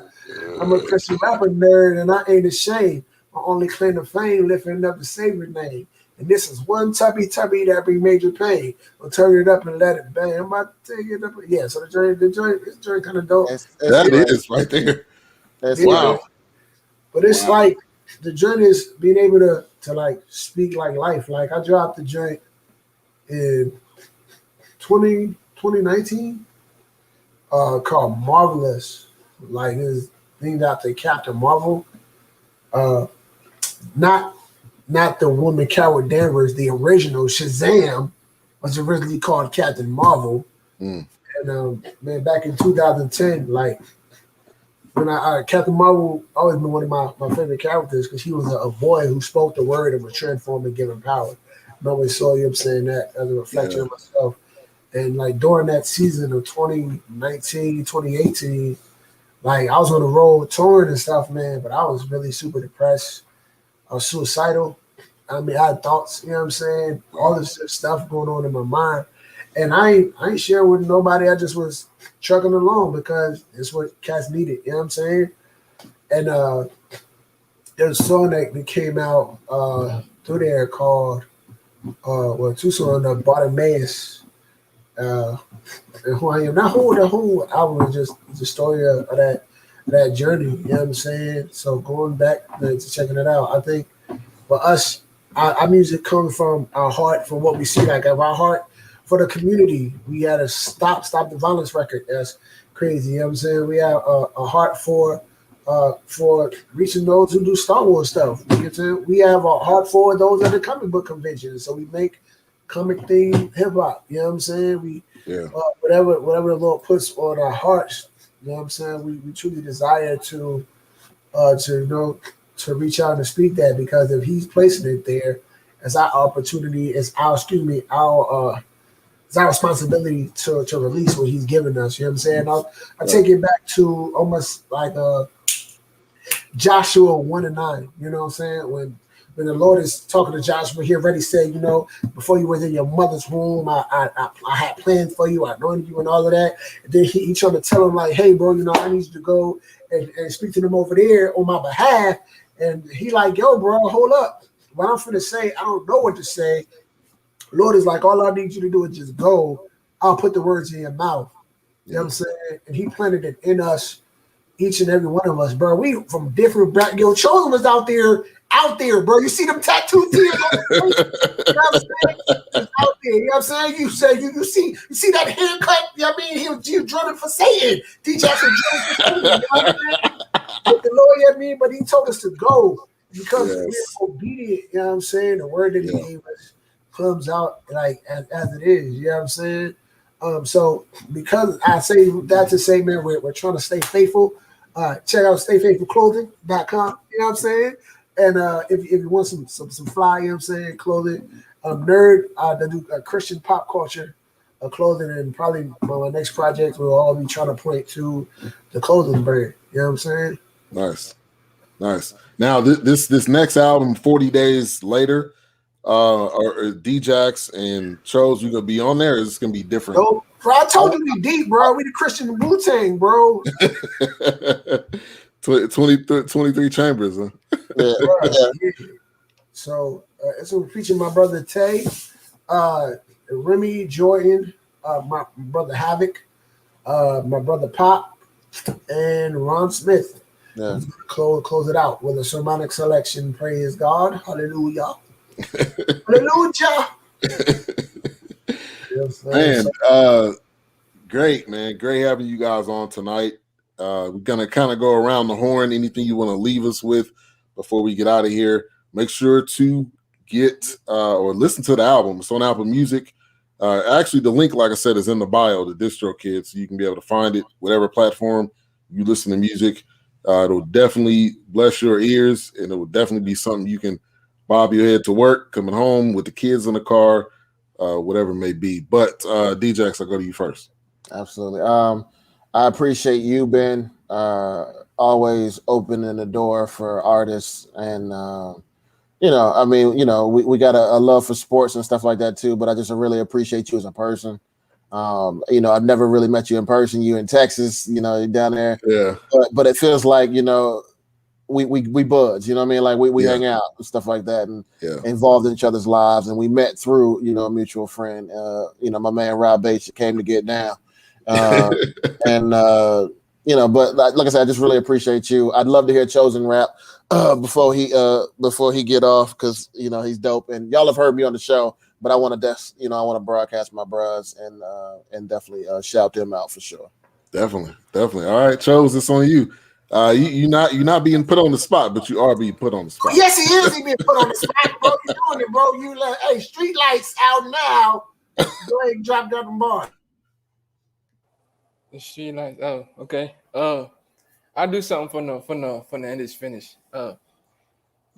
Speaker 4: I'm a Christian rapper nerd, and I ain't ashamed. My only claim to fame, lifting up the Savior name. And this is one tubby that bring major pain. We'll turn it up and let it bang. I'm about to take it up. Yeah, so the joint kind of dope.
Speaker 1: That is right there.
Speaker 3: That's
Speaker 1: Wow.
Speaker 4: But it's like the joint is being able to like speak like life. Like I dropped the joint in 2019 called Marvelous. Like it's named after Captain Marvel. Not the woman Carol Danvers, the original Shazam was originally called Captain Marvel. And man, back in 2010, like when I Captain Marvel always been one of my favorite characters because he was a boy who spoke the word and was transformed and given power. I always saw you saying that as a reflection of myself. And like during that season of 2019, 2018, like I was on the road touring and stuff, man, but I was really super depressed. I was suicidal. I mean, I had thoughts, you know what I'm saying? All this stuff going on in my mind. And I ain't sharing with nobody. I just was trucking along because it's what cats needed, you know what I'm saying? And there's a song that came out through there called, two songs, Bartimaeus, and Who I Am. Not the whole album is just the story of that journey, you know what I'm saying? So going back to checking it out, I think for us, our music comes from our heart for what we see, like of our heart for the community. We had a stop the violence record. That's crazy. You know what I'm saying? We have a heart for reaching those who do Star Wars stuff. We have a heart for those at the comic book convention. So we make comic themed hip hop. You know what I'm saying? We whatever the Lord puts on our hearts. You know what I'm saying? We truly desire to reach out and speak that, because if He's placing it there, it's our opportunity, it's our responsibility to release what He's given us. You know what I'm saying? I take it back to almost like Joshua 1:9. You know what I'm saying? When the Lord is talking to Joshua, He already said, before you was in your mother's womb, I had plans for you, I anointed you and all of that. And then he trying to tell him like, hey, bro, I need you to go and speak to them over there on my behalf. And he like, yo, bro, hold up. What I'm finna say, I don't know what to say. Lord is like, all I need you to do is just go. I'll put the words in your mouth. You know what I'm saying? And He planted it in us, each and every one of us, bro. We from different back. Yo, Chosen was out there, bro. You see them tattoo tears on the face? You know what I'm saying? It's out there. You know what I'm saying? You say you see that haircut. You know what I mean? He was drumming for Satan. DJ Jackson drumming for Satan. You know what I'm saying? With the Lord, you know what I mean? But He told us to go because we're obedient. You know what I'm saying? The word that He gave us comes out like as it is. You know what I'm saying? So because I say that to say, man, we're trying to stay faithful. Check out stayfaithfulclothing.com. You know what I'm saying? And if you want some fly, you know what I'm saying, clothing, nerd, that do Christian pop culture clothing, and probably my next project will all be trying to point to the clothing brand. You know what I'm saying?
Speaker 1: Nice. Now this next album, 40 Days Later, or D-Jax and Chose, you gonna be on there? Or is this gonna be different?
Speaker 4: No, bro, I told you we deep, bro. We the Christian Wu-Tang, bro.
Speaker 1: 23 chambers, huh?
Speaker 4: Yeah. So it's featuring my brother Tay, Remy Jordan, my brother Havoc, my brother Pop, and Ron Smith. Yeah. Close it out with a sermonic selection. Praise God. Hallelujah. Hallelujah.
Speaker 1: Man, great, man. Great having you guys on tonight. We're gonna kind of go around the horn. Anything you want to leave us with before we get out of here? Make sure to get or listen to the album. It's on Apple Music. Actually, the link, like I said, is in the bio, the DistroKid, so you can be able to find it whatever platform you listen to music. It'll definitely bless your ears, and it will definitely be something you can bob your head to work, coming home with the kids in the car, whatever it may be. But D-Jax, I'll go to you first.
Speaker 3: Absolutely. I appreciate you, Ben, always opening the door for artists and you know, I mean, you know, we got a love for sports and stuff like that too. But I just really appreciate you as a person. You know, I've never really met you in person. You in Texas, you know, down there.
Speaker 1: Yeah.
Speaker 3: But it feels like, you know, we buds, you know what I mean? Like we
Speaker 1: Yeah.
Speaker 3: hang out and stuff like that, and
Speaker 1: Yeah.
Speaker 3: involved in each other's lives. And we met through, you know, a mutual friend, you know, my man Rob Bates came to get down. And you know, but like I said, I just really appreciate you. I'd love to hear Chosen rap before he get off, because you know he's dope. And y'all have heard me on the show, but I want to broadcast my bros and definitely shout them out for sure.
Speaker 1: Definitely. All right, Chose, it's on you. You're not being put on the spot, but you are being put on the spot.
Speaker 5: Yes, he is. He being put on the spot, bro. You doing it, bro. You like, hey, street lights out now. Go ahead and drop the bar.
Speaker 2: The street lights. Oh, okay. I'll do something for the end is finished.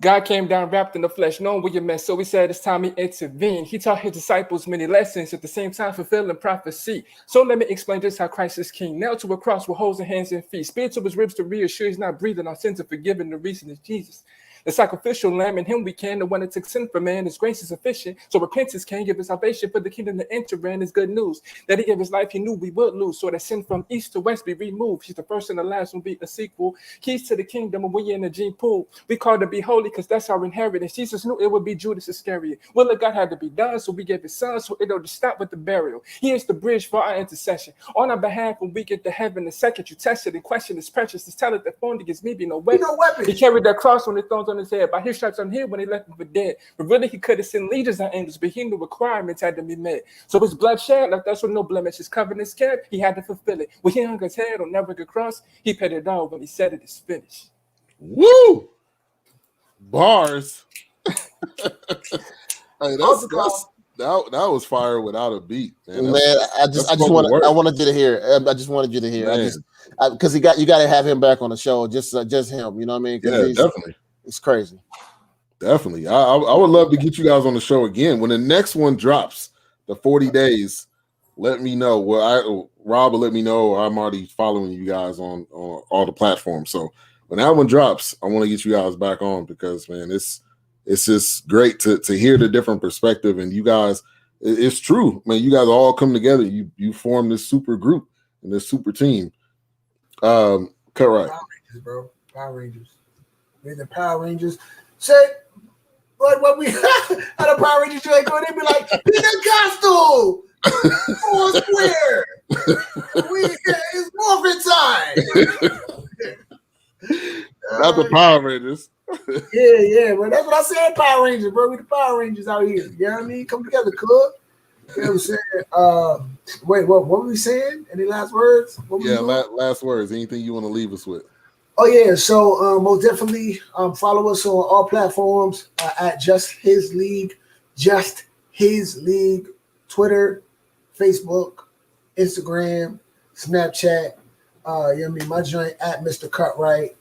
Speaker 2: God came down wrapped in the flesh, knowing what you meant. So he said it's time he intervened. He taught his disciples many lessons, at the same time fulfilling prophecy. So let me explain just how Christ is king. Nailed to a cross with holes in hands and feet. Speared to his ribs to reassure he's not breathing. Our sins are forgiven. The reason is Jesus. The sacrificial lamb, in him we can, the one that took sin for man. His grace is sufficient. So repentance can give us salvation for the kingdom to enter in. Is good news that he gave his life, he knew we would lose. So that sin from east to west be removed. He's the first and the last will be a sequel. Keys to the kingdom, and we in the gene pool. We called to be holy because that's our inheritance. Jesus knew it would be Judas Iscariot. Will of God had to be done, so we gave his son, so it'll just stop with the burial. He is the bridge for our intercession. On our behalf, when we get to heaven, the second you test it and question is precious. Just tell it that phone against me be no weapon.
Speaker 5: No weapon.
Speaker 2: He carried that cross on the thrones on his head. By his stripes on here when they left him for dead. But really he could have sent leaders and angels, but he knew requirements had to be met. So his blood shed left us with no blemish. His covenant's kept, he had to fulfill it. When he hung his head on never could cross, he paid it all when he said it is finished.
Speaker 1: Woo! Bars. Hey, that was fire without a beat, man.
Speaker 3: I wanted you to hear. I just wanted you to hear. Because you got to have him back on the show. Just him, you know what I mean?
Speaker 1: Yeah, definitely.
Speaker 3: It's crazy.
Speaker 1: Definitely. I would love to get you guys on the show again. When the next one drops, the 40 days, let me know. Rob will let me know. I'm already following you guys on all the platforms. So when that one drops, I want to get you guys back on, because man, it's just great to hear the different perspective. And you guys, it's true, man. You guys all come together. You form this super group and this super team. Cut right.
Speaker 5: Power Rangers, bro. Power Rangers. We're the Power Rangers. Say what we had a Power Rangers joint going, they'd be like, in the costume, 4 square. It's morphin' time.
Speaker 1: Not the Power Rangers.
Speaker 5: Yeah, bro. That's what I said, Power Rangers, bro. We the Power Rangers out here. You know what I mean? Come together, cook. You know what I'm saying? Wait, what were we saying? Any last words?
Speaker 1: Last words. Anything you want to leave us with?
Speaker 5: Oh yeah, so most definitely follow us on all platforms at Just His League, Twitter, Facebook, Instagram, Snapchat. You know what I mean? My joint at Mr. Cutright.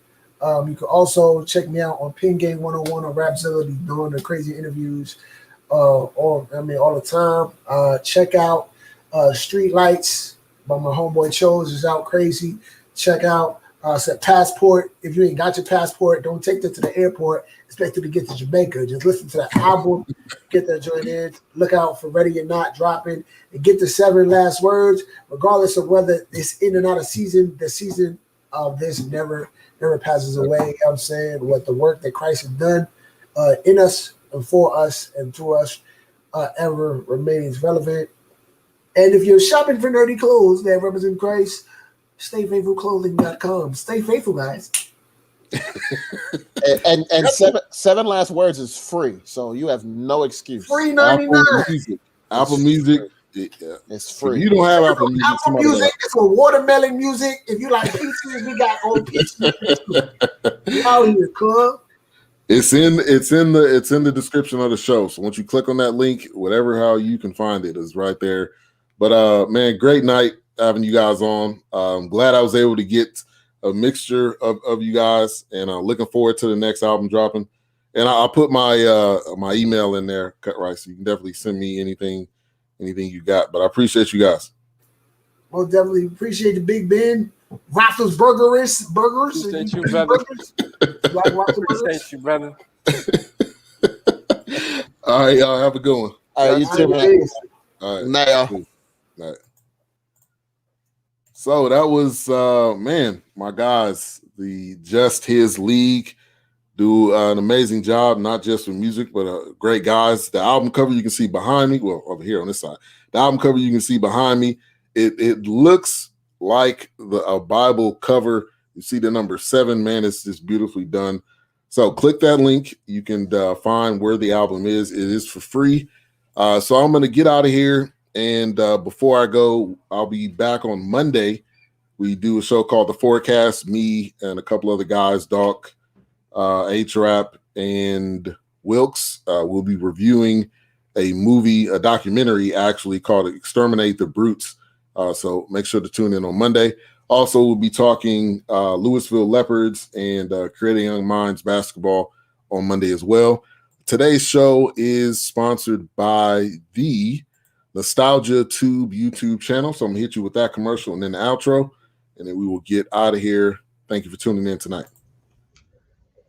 Speaker 5: You can also check me out on Pin Game 101 on Rapzilla, doing the crazy interviews all the time. Check out Street Lights by my homeboy Chose is out crazy. Check out Passport. If you ain't got your passport, don't take that to the airport. Expect it to get to Jamaica. Just listen to the album, get that joint in. Look out for Ready or Not dropping, and get the 7 last words. Regardless of whether it's in or not a season, the season of this never passes away. You know what I'm saying? What the work that Christ has done in us and for us and through us ever remains relevant. And if you're shopping for nerdy clothes that represent Christ, StayFaithfulClothing.com. Stay faithful, guys.
Speaker 3: and 7 last words is free, so you have no excuse.
Speaker 5: Free 99.
Speaker 1: Apple Music.
Speaker 3: It's free.
Speaker 1: If you don't have Apple Music,
Speaker 5: Apple Music, it's for watermelon music. If you like peaches, we got old peaches. Out here, cool.
Speaker 1: It's in the description of the show. So once you click on that link, how you can find it is right there. But man, great night having you guys on. I'm glad I was able to get a mixture of you guys, and looking forward to the next album dropping. And I'll put my my email in there, Cut Right, so you can definitely send me anything you got. But I appreciate you guys.
Speaker 5: Well, definitely appreciate the Big Ben. Raffles Burgers.
Speaker 2: Appreciate you, brother.
Speaker 5: Like Raffles Burgers?
Speaker 2: Appreciate you, brother.
Speaker 1: All right, y'all have a good one.
Speaker 3: All right, you too, man.
Speaker 5: Peace.
Speaker 1: All right.
Speaker 3: Night, y'all.
Speaker 1: All right. So that was man, my guys, the Just His League do an amazing job, not just with music, but great guys. The album cover you can see behind me, well, over here on this side. The album cover you can see behind me. It looks like a Bible cover. You see the number 7, man. It's just beautifully done. So click that link. You can find where the album is. It is for free. So I'm going to get out of here. And before I go, I'll be back on Monday. We do a show called The Forecast. Me and a couple other guys, Doc, H-Rap, and Wilkes. We'll be reviewing a documentary actually called Exterminate the Brutes. So make sure to tune in on Monday. Also, we'll be talking Louisville Leopards and Creating Young Minds basketball on Monday as well. Today's show is sponsored by the NostalgiaTube YouTube channel. So I'm going to hit you with that commercial and then the outro, and then we will get out of here. Thank you for tuning in tonight.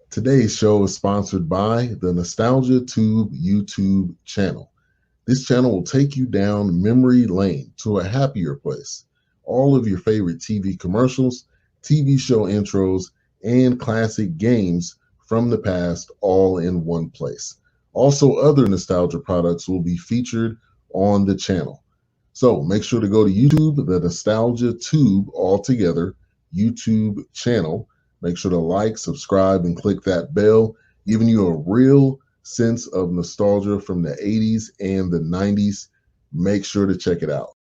Speaker 1: Today's show is sponsored by the NostalgiaTube YouTube channel. This channel will take you down memory lane to a happier place. All of your favorite TV commercials, TV show intros, and classic games from the past all in one place. Also, other nostalgia products will be featured on the channel. So make sure to go to YouTube, the NostalgiaTube all together YouTube channel. Make sure to like, subscribe, and click that bell, giving you a real sense of nostalgia from the 80s and the 90s. Make sure to check it out.